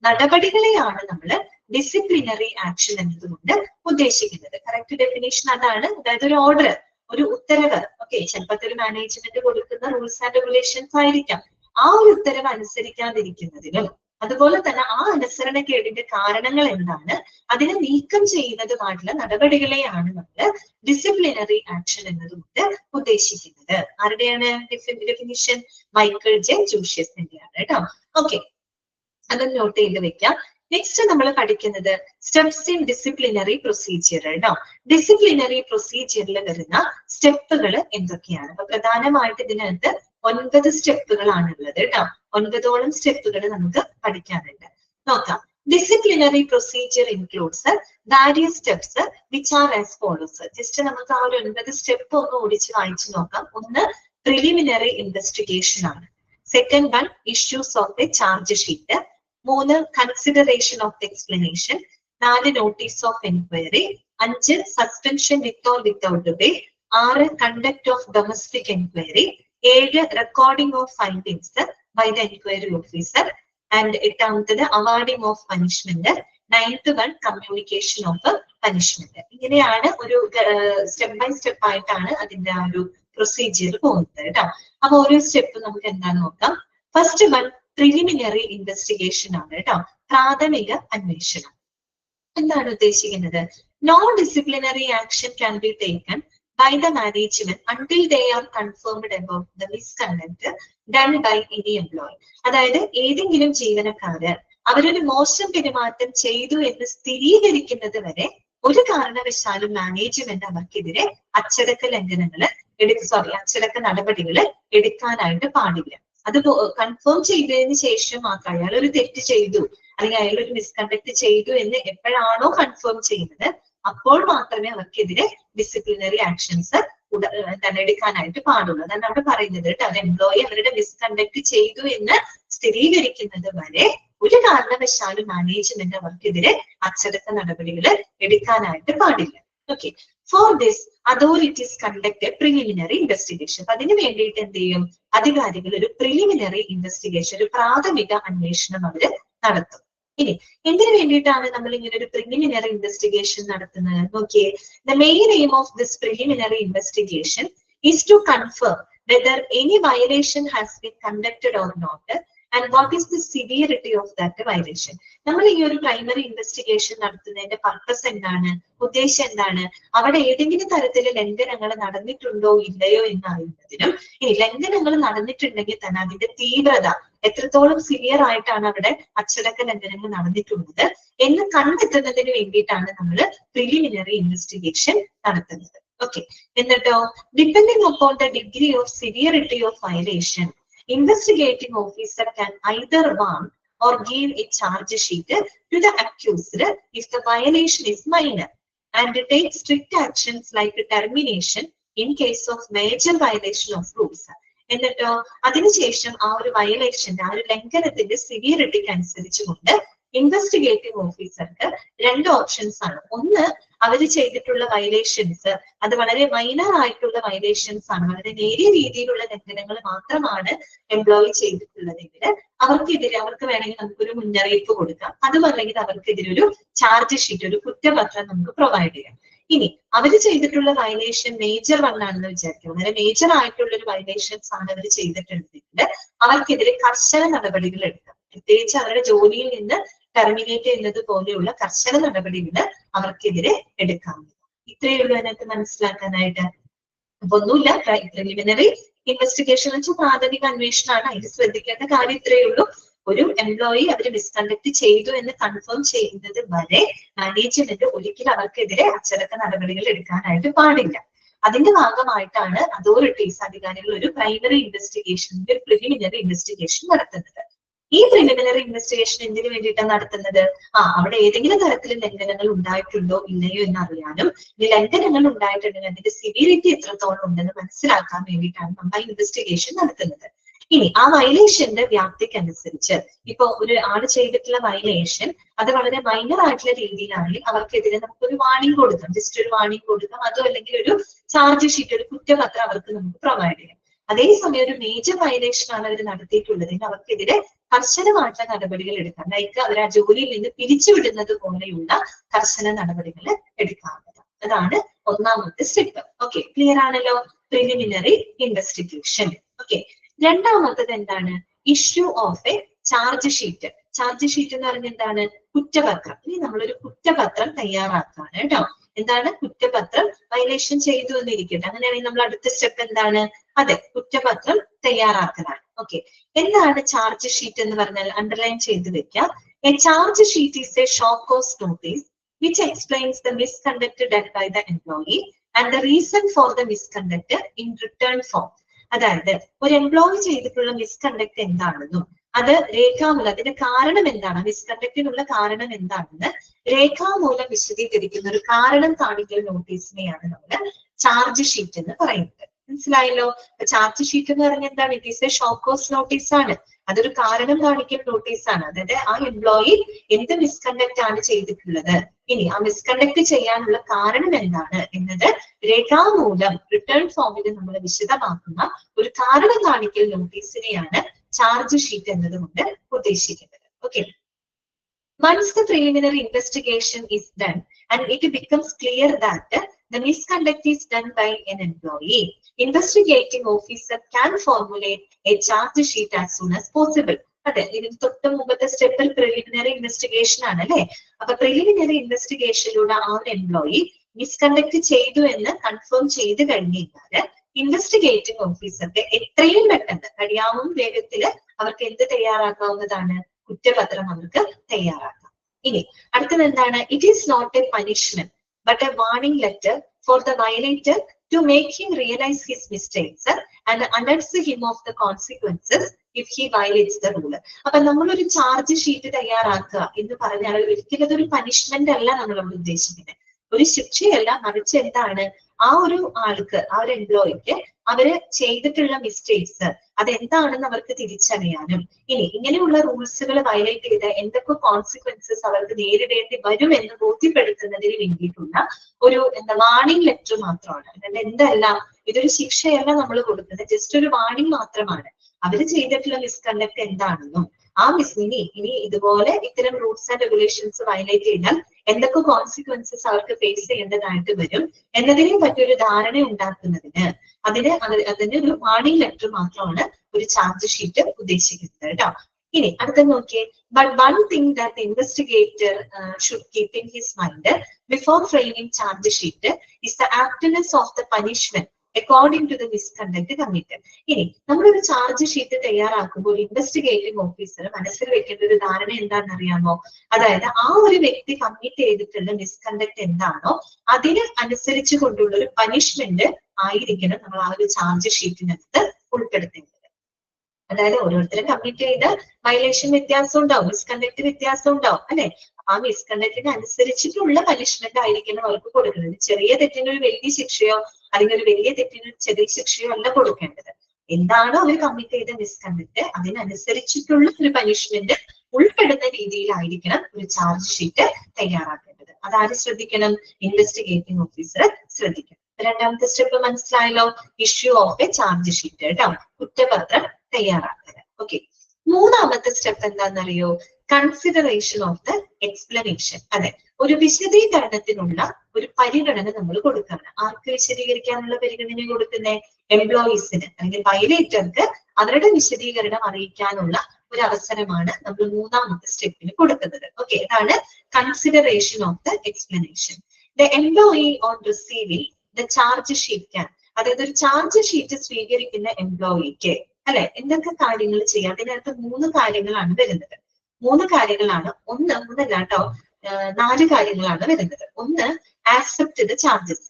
നടപടികളെയാണ് നമ്മൾ ഡിസിപ്ലിനറി ആക്ഷൻ എന്നതുകൊണ്ട് ഉദ്ദേശിക്കുന്നത്. കറക്റ്റ് ഡെഫിനേഷൻ അതാണ്. അതായത് ഒരു ഓർഡർ, ഒരു ഉത്തരവ്, ഓക്കെ, ചിലപ്പോൾ ഒരു മാനേജ്മെന്റ് കൊടുക്കുന്ന റൂൾസ് ആൻഡ് റെഗുലേഷൻസ് ആയിരിക്കാം. ആ ഒരു ഉത്തരവ് അനുസരിക്കാതിരിക്കുന്നതിനും അതുപോലെ തന്നെ ആ അനുസരണക്കേടിന്റെ കാരണങ്ങൾ എന്താണ്, അതിനെ നീക്കം ചെയ്യുന്നതുമായിട്ടുള്ള നടപടികളെയാണ് നമ്മൾ ഡിസിപ്ലിനറി ആക്ഷൻ എന്നതുകൊണ്ട് ഉദ്ദേശിക്കുന്നത്. ആരുടെയാണ് ഡെഫിനിഷൻ? മൈക്കിൾ ജെ ജൂഷ്യസിന്റെയാണ് കേട്ടോ. ഓക്കെ, അത് നോട്ട് ചെയ്ത് വെക്കാം. നെക്സ്റ്റ് നമ്മൾ പഠിക്കുന്നത് സ്റ്റെപ്സ് ഇൻ ഡിസിപ്ലിനറി പ്രൊസീജിയർ കേട്ടോ. ഡിസിപ്ലിനറി പ്രൊസീജിയറിൽ വരുന്ന സ്റ്റെപ്പുകൾ എന്തൊക്കെയാണ്? അപ്പൊ പ്രധാനമായിട്ട് ഇതിനകത്ത് 9 സ്റ്റെപ്പുകളാണുള്ളത് കേട്ടോ. 9ഓളം സ്റ്റെപ്പുകൾ നമുക്ക് പഠിക്കാനുണ്ട്. നോക്കാം. Disciplinary procedure includes various steps which are as follows. Just നമുക്ക് ആ ഒരു 9 സ്റ്റെപ്പ് ഒന്ന് ഓടിച്ച് വായിച്ചു നോക്കാം. ഒന്ന് പ്രിലിമിനറി ഇൻവെസ്റ്റിഗേഷൻ ആണ്. Second one issues of a charge sheet. 3 consideration of explanation. 4 notice of enquiry. 5 suspension with or without pay. 6 conduct of domestic enquiry. 7 recording of findings by the enquiry officer. And 8ാമത്തത് awarding of punishment. 9th one communication of punishment. ഇങ്ങനെയാണ് ഒരു step by step ആയിട്ടാണ് അതിന്റെ ആ ഒരു procedure പോകുന്നത് കേട്ടോ. അപ്പൊ ഓരോ സ്റ്റെപ്പ് നമുക്ക് എന്താന്ന് നോക്കാം. ഫസ്റ്റ് വൺ പ്രിലിമിനറി ഇൻവെസ്റ്റിഗേഷൻ ആണ് കേട്ടോ. പ്രാഥമിക അന്വേഷണം. എന്താണ് ഉദ്ദേശിക്കുന്നത്? No disciplinary action can be taken by the management until they are confirmed about the misconduct done by any employee. അതായത് ഏതെങ്കിലും ജീവനക്കാര് അവരൊരു മോശം പെരുമാറ്റം ചെയ്തു എന്ന് സ്ഥിരീകരിക്കുന്നത് വരെ ഒരു കാരണവശാലും മാനേജ്മെന്റ് അവർക്കെതിരെ അച്ചടക്ക അച്ചടക്ക നടപടികൾ എടുക്കാനായിട്ട് പാടില്ല. അത് കൺഫേം ചെയ്തതിന് ശേഷം മാത്രം അയാൾ ഒരു തെറ്റ് ചെയ്തു അല്ലെങ്കിൽ അയാൾ ഒരു മിസ്കണ്ടക്ട് ചെയ്തു എന്ന് എപ്പോഴാണോ കൺഫേം ചെയ്യുന്നത് അപ്പോൾ മാത്രമേ അവർക്കെതിരെ ഡിസിപ്ലിനറി ആക്ഷൻസ് എടുക്കാനായിട്ട് പാടുള്ളൂ. അതാണ് അവിടെ പറയുന്നത് കേട്ടോ. അത് എംപ്ലോയി അവരുടെ മിസ്കണ്ടക്ട് ചെയ്തു എന്ന് സ്ഥിരീകരിക്കുന്നത് വരെ ഒരു കാരണവശാലും മാനേജ്മെന്റ് അവർക്കെതിരെ അച്ചടക്ക നടപടികൾ എടുക്കാനായിട്ട് പാടില്ല. Okay, for this authorities conduct A preliminary investigation. അപ്പൊ അതിന് വേണ്ടിയിട്ട് എന്ത് ചെയ്യും? അധികാരികൾ ഒരു പ്രിലിമിനറി ഇൻവെസ്റ്റിഗേഷൻ, ഒരു പ്രാഥമിക അന്വേഷണം അവര് നടത്തും. ഇനി എന്തിനു വേണ്ടിയിട്ടാണ് നമ്മൾ ഇങ്ങനെ ഒരു പ്രിലിമിനറി ഇൻവെസ്റ്റിഗേഷൻ നടത്തുന്നത്? നോക്കിയേ, the main aim of this preliminary investigation is to confirm whether any violation has been conducted or not and what is the severity of that violation. നമ്മൾ ഈ ഒരു പ്രൈമറി ഇൻവെസ്റ്റിഗേഷൻ നടത്തുന്നതിന്റെ പർപ്പസ് എന്താണ്, ഉദ്ദേശം എന്താണ്? അവിടെ ഏതെങ്കിലും തരത്തിലെ ലംഘനങ്ങൾ നടന്നിട്ടുണ്ടോ ഇല്ലയോ എന്ന് അറിയുന്നതിനും ഇനി ലംഘനങ്ങൾ നടന്നിട്ടുണ്ടെങ്കിൽ തന്നെ അതിന്റെ തീവ്രത എത്രത്തോളം സിവിയർ ആയിട്ടാണ് അവിടെ അച്ചടക്ക ലംഘനങ്ങൾ നടന്നിട്ടുള്ളത് എന്ന് കണ്ടെത്തുന്നതിന് വേണ്ടിയിട്ടാണ് നമ്മൾ പ്രിലിമിനറി ഇൻവെസ്റ്റിഗേഷൻ നടത്തുന്നത്. ഓക്കെ, എന്നിട്ടോ depending upon the degree of severity of violation, investigating officer can either warn or give a charge sheet to the accused if the violation is minor and take strict actions like termination in case of major violation of rules. എന്നിട്ടോ അതിനുശേഷം ആ ഒരു വയലേഷന്റെ ആ ഒരു ലംഘനത്തിന്റെ സിവിയറിറ്റിക്ക് അനുസരിച്ചുകൊണ്ട് investigative ഓഫീസർക്ക് 2 options ആണ്. ഒന്ന്, അവര് ചെയ്തിട്ടുള്ള വയലേഷൻസ് അത് വളരെ മൈനർ ആയിട്ടുള്ള വയലേഷൻസ് ആണ്, വളരെ നേരിയ രീതിയിലുള്ള ലംഘനങ്ങൾ മാത്രമാണ് എംപ്ലോയി ചെയ്തിട്ടുള്ളതെങ്കിൽ അവർക്കെതിരെ അവർക്ക് വേണമെങ്കിൽ നമുക്കൊരു മുന്നറിയിപ്പ് കൊടുക്കാം. അതും അല്ലെങ്കിൽ അവർക്കെതിരെ ഒരു ചാർജ് ഷീറ്റ്, ഒരു കുറ്റപത്രം നമുക്ക് പ്രൊവൈഡ് ചെയ്യാം. ഇനി അവര് ചെയ്തിട്ടുള്ള വയലേഷൻ മേജർ വൺ ആണെന്ന് വിചാരിക്കും. അങ്ങനെ മേജർ ആയിട്ടുള്ള ഒരു വയലേഷൻസ് ആണ് അവർ ചെയ്തിട്ടുണ്ടെങ്കിൽ അവർക്കെതിരെ കർശന നടപടികൾ എടുക്കാം. പ്രത്യേകിച്ച് അവരുടെ ജോലിയിൽ നിന്ന് ടെർമിനേറ്റ് ചെയ്യുന്നത് പോലെയുള്ള കർശന നടപടികൾ അവർക്കെതിരെ എടുക്കാം. ഇത്രയേ ഉള്ളൂ അതിനകത്ത് മനസ്സിലാക്കാനായിട്ട്. അപ്പൊ ഒന്നുമില്ല, പ്രിലിമിനറി ഇൻവെസ്റ്റിഗേഷൻ വെച്ചാൽ പ്രാഥമിക അന്വേഷണമാണ്. അതിൽ ശ്രദ്ധിക്കേണ്ട കാര്യം ഇത്രയേ ഉള്ളൂ. ഒരു എംപ്ലോയി അവർ മിസ്കണ്ടക്ട് ചെയ്തു എന്ന് കൺഫേം ചെയ്യുന്നത് വരെ മാനേജ്മെന്റ് ഒരിക്കലും അവർക്കെതിരെ അച്ചടക്ക നടപടികൾ എടുക്കാനായിട്ട് പാടില്ല. അതിന്റെ ഭാഗമായിട്ടാണ് അതോറിറ്റീസ് അധികാരികൾ ഒരു പ്രൈമറി ഇൻവെസ്റ്റിഗേഷൻ, ഒരു പ്രിലിമിനറി ഇൻവെസ്റ്റിഗേഷൻ നടത്തുന്നത്. ഈ പ്രിലിമിനറി ഇൻവെസ്റ്റിഗേഷൻ എന്തിനു വേണ്ടിയിട്ടാണ് നടത്തുന്നത്? അവിടെ ഏതെങ്കിലും തരത്തിൽ ലംഘനങ്ങൾ ഉണ്ടായിട്ടുണ്ടോ ഇല്ലയോ എന്ന് അറിയാനും, ഈ ലംഘനങ്ങൾ ഉണ്ടായിട്ടുണ്ടെങ്കിൽ അതിന്റെ സിവിയറിറ്റി എത്രത്തോളം ഉണ്ടെന്ന് മനസ്സിലാക്കാൻ വേണ്ടിയിട്ടാണ് നമ്മൾ ഇൻവെസ്റ്റിഗേഷൻ നടത്തുന്നത്. ഇനി ആ വയലേഷന്റെ വ്യാപ്തിക്കനുസരിച്ച് ഇപ്പൊ ഒരു ആള് ചെയ്തിട്ടുള്ള വയലേഷൻ അത് വളരെ മൈനർ ആയിട്ടുള്ള രീതിയിലാണെങ്കിൽ അവർക്കെതിരെ നമുക്കൊരു വാണിംഗ് കൊടുക്കാം, ജസ്റ്റ് ഒരു വാണിംഗ് കൊടുക്കാം. അതും അല്ലെങ്കിൽ ഒരു ചാർജ് ഷീറ്റ്, ഒരു കുറ്റപത്രം അവർക്ക് നമുക്ക് പ്രൊവൈഡ് ചെയ്യാം. അതേസമയം ഒരു മേജർ വയലേഷൻ ആണ് അവർ നടത്തിയിട്ടുള്ളതെങ്കിൽ അവർക്കെതിരെ കർശനമായിട്ടുള്ള നടപടികൾ എടുക്കാം. ലൈക്ക് അവർ ആ ജോലിയിൽ നിന്ന് പിരിച്ചുവിടുന്നത് പോലെയുള്ള കർശന നടപടികൾ എടുക്കാവുന്നതാണ്. അതാണ് ഒന്നാമത്തെ സ്റ്റെപ്പ്. ഓക്കെ, ക്ലിയർ ആണല്ലോ? Preliminary investigation. ഓക്കെ, രണ്ടാമത്തത് എന്താണ്? Issue of a charge sheet. Charge sheet എന്ന് പറഞ്ഞാൽ എന്താണ്? കുറ്റപത്രം. ഇനി നമ്മളൊരു കുറ്റപത്രം തയ്യാറാക്കാണ് കേട്ടോ. എന്താണ് കുറ്റപത്രം? വയലേഷൻ ചെയ്തു എന്നിരിക്കട്ടെ, അങ്ങനെയാണെങ്കിൽ നമ്മൾ അടുത്ത സ്റ്റെപ്പ് എന്താണ്? അതെ, കുറ്റപത്രം തയ്യാറാക്കലാണ്. ഓക്കെ, എന്താണ് ചാർജ് ഷീറ്റ് എന്ന് പറഞ്ഞാൽ? അണ്ടർലൈൻ ചെയ്ത് വെക്കാം. A charge sheet is a show cause notice which explains the misconduct done by the employee and the reason for the misconduct in return form. അതായത് ഒരു എംപ്ലോയി ചെയ്തിട്ടുള്ള മിസ്കണ്ടക്ട് എന്താണെന്നും അത് രേഖാമൂലം, അതിന്റെ കാരണം എന്താണ്, മിസ്കണ്ടക്റ്റിനുള്ള കാരണം എന്താണെന്ന് രേഖാമൂലം വിശദീകരിക്കുന്ന ഒരു കാരണം കാണിക്കൽ നോട്ടീസിനെയാണ് നമ്മൾ ചാർജ് ഷീറ്റ് എന്ന് പറയുന്നത്. മനസ്സിലായല്ലോ? ചാർജ് ഷീറ്റ് എന്ന് പറഞ്ഞാൽ എന്താണ്? It is a show cause notice ആണ്. അതൊരു കാരണം കാണിക്കൽ നോട്ടീസ് ആണ്. അതായത് ആ എംപ്ലോയി എന്ത് മിസ്കണ്ടക്ട് ആണ് ചെയ്തിട്ടുള്ളത്, ഇനി ആ മിസ്കണ്ടക്ട് ചെയ്യാനുള്ള കാരണം എന്താണ് എന്നത് രേഖാമൂലം റിട്ടേൺ ഫോമിൽ നമ്മൾ വിശദമാക്കുന്ന ഒരു കാരണം കാണിക്കൽ നോട്ടീസിനെയാണ് ചാർജ് ഷീറ്റ് എന്നതുകൊണ്ട് ഉദ്ദേശിക്കുന്നത്. Okay, once the preliminary investigation is done and it becomes clear that the misconduct is done by an employee, investigating officer can formulate a charge sheet as soon as possible. അതെ, ഇതിന് തൊട്ട് മുമ്പത്തെ സ്റ്റെപ്പിൽ preliminary investigation ആണ് അല്ലെ. അപ്പൊ preliminary ഇൻവെസ്റ്റിഗേഷനിലൂടെ ആ ഒരു എംപ്ലോയി മിസ്കണ്ടക്ട് ചെയ്തു എന്ന് കൺഫേം ചെയ്ത് കഴിഞ്ഞാൽ ഇൻവെസ്റ്റിഗേറ്റിംഗ് ഓഫീസർക്ക് എത്രയും പെട്ടെന്ന് കഴിയാവുന്ന വേഗത്തില് അവർക്ക് എന്ത് തയ്യാറാക്കാവുന്നതാണ്? കുറ്റപത്രം അവർക്ക് തയ്യാറാക്കാം. ഇനി അടുത്തത് എന്താണ്? It is not a punishment but a warning letter for the violator to make him realize his mistakes and alert him of the consequences if he violates the rule. അപ്പൊ നമ്മളൊരു ചാർജ് ഷീറ്റ് തയ്യാറാക്കുക എന്ന് പറഞ്ഞാൽ ഒരിക്കലും അതൊരു punishment അല്ല നമ്മൾ ഉദ്ദേശിക്കുന്നത്, ഒരു ശിക്ഷയല്ല. മറിച്ച് എന്താണ്? ആ ഒരു ആൾക്ക്, ആ ഒരു എംപ്ലോയിക്ക് അവര് ചെയ്തിട്ടുള്ള മിസ്റ്റേക്സ് അതെന്താണെന്ന് അവർക്ക് തിരിച്ചറിയാനും, ഇനി ഇങ്ങനെയുള്ള റൂൾസുകൾ വയലേറ്റ് ചെയ്ത് എന്തൊക്കെ കോൺസിക്വൻസസ് അവർക്ക് നേരിടേണ്ടി വരും എന്ന് ബോധ്യപ്പെടുത്തുന്നതിന് വേണ്ടിയിട്ടുള്ള ഒരു വാണിംഗ് ലെറ്റർ മാത്രമാണ്. അതായത് എന്തല്ല, ഇതൊരു ശിക്ഷയല്ല നമ്മൾ കൊടുക്കുന്നത്, ജസ്റ്റ് ഒരു വാണിംഗ് മാത്രമാണ്. അവര് ചെയ്തിട്ടുള്ള മിസ്കണ്ടക്ട് എന്താണെന്നും ആ ഇനി ഇതുപോലെ ഇത്തരം റൂൾസ് ആൻഡ് റെഗുലേഷൻസ് വയലേറ്റ് ചെയ്താൽ എന്തൊക്കെ കോൺസിക്വൻസസ് അവർക്ക് ഫേസ് ചെയ്യേണ്ടതായിട്ട് വരും എന്നതിനെ പറ്റിയൊരു ധാരണ ഉണ്ടാക്കുന്നതിന് അതിന് ഒരു വാണിംഗ് ലെറ്റർ മാത്രമാണ് ഒരു ചാർജ് ഷീറ്റ് ഉദ്ദേശിക്കുന്നത് കേട്ടോ. ഇനി അടുത്ത നോക്കിയേ. But one thing that investigator should keep in his mind before framing charge sheet is the aptness of the punishment according to the misconduct committed. ഇനി നമ്മളൊരു ചാർജ് ഷീറ്റ് തയ്യാറാക്കുമ്പോൾ ഇൻവെസ്റ്റിഗേറ്റിംഗ് ഓഫീസർ മനസ്സിൽ വെക്കേണ്ട ഒരു ധാരണ എന്താണെന്ന് അറിയാമോ? അതായത് ആ ഒരു വ്യക്തി കമ്മിറ്റ് ചെയ്തിട്ടുള്ള മിസ്കണ്ടക്ട് എന്താണോ അതിന് അനുസരിച്ച് കൊണ്ടുള്ള ഒരു പനിഷ്മെന്റ് ആയിരിക്കണം നമ്മൾ ആ ഒരു ചാർജ് ഷീറ്റിനകത്ത് ഉൾപ്പെടുത്തേണ്ടത്. അതായത് ഓരോരുത്തരും കമ്മിറ്റ് ചെയ്ത വയലേഷൻ വ്യത്യാസം ഉണ്ടാവും, മിസ്കണ്ടക്ട് വ്യത്യാസം ഉണ്ടാവും അല്ലെ. ആ മിസ്കണ്ടക്റ്റിന് അനുസരിച്ചിട്ടുള്ള പനിഷ്മെന്റ് ആയിരിക്കണം അവർക്ക് കൊടുക്കുന്നത്. ചെറിയ തെറ്റിന് ഒരു വലിയ ശിക്ഷയോ അല്ലെങ്കിൽ ഒരു വലിയ തെറ്റിന് ചെറിയ ശിക്ഷയോ അല്ല കൊടുക്കേണ്ടത്. എന്താണോ അവർ കമ്മിറ്റ് ചെയ്ത മിസ്കണ്ടക്ട് അതിനനുസരിച്ചിട്ടുള്ള ഒരു പനിഷ്മെന്റ് ഉൾപ്പെടുന്ന രീതിയിലായിരിക്കണം ഒരു ചാർജ് ഷീറ്റ് തയ്യാറാക്കേണ്ടത്. അതാര് ശ്രദ്ധിക്കണം? ഇൻവെസ്റ്റിഗേറ്റിംഗ് ഓഫീസർ ശ്രദ്ധിക്കണം. രണ്ടാമത്തെ സ്റ്റെപ്പ് മനസ്സിലായല്ലോ, issue of a charge sheet കേട്ടോ, കുറ്റപത്രം തയ്യാറാക്കുക. ഓക്കെ, മൂന്നാമത്തെ സ്റ്റെപ്പ് എന്താണെന്നറിയോ? Consideration of the explanation. അതെ, ഒരു വിശദീകരണത്തിനുള്ള ഒരു പരിഗണന നമ്മൾ കൊടുക്കണം. ആർക്ക് വിശദീകരിക്കാനുള്ള പരിഗണന കൊടുക്കുന്നത്? എംപ്ലോയീസിന് അല്ലെങ്കിൽ വയലേറ്റർക്ക് അവരുടെ വിശദീകരണം അറിയിക്കാനുള്ള ഒരു അവസരമാണ് നമ്മൾ മൂന്നാമത്തെ സ്റ്റെപ്പിന് കൊടുക്കുന്നത്. ഓക്കെ, ഇതാണ് consideration of the explanation. The employee on receiving the charge sheet can, അതായത് ഒരു ചാർജ് ഷീറ്റ് സ്വീകരിക്കുന്ന എംപ്ലോയിക്ക് അല്ലെ എന്തൊക്കെ കാര്യങ്ങൾ ചെയ്യാം? അതിനകത്ത് 3 കാര്യങ്ങളാണ് വരുന്നത്. 3 കാര്യങ്ങളാണ്. മൂന്നല്ല കേട്ടോ, 4 കാര്യങ്ങളാണ് വരുന്നത്. 1 accept the charges,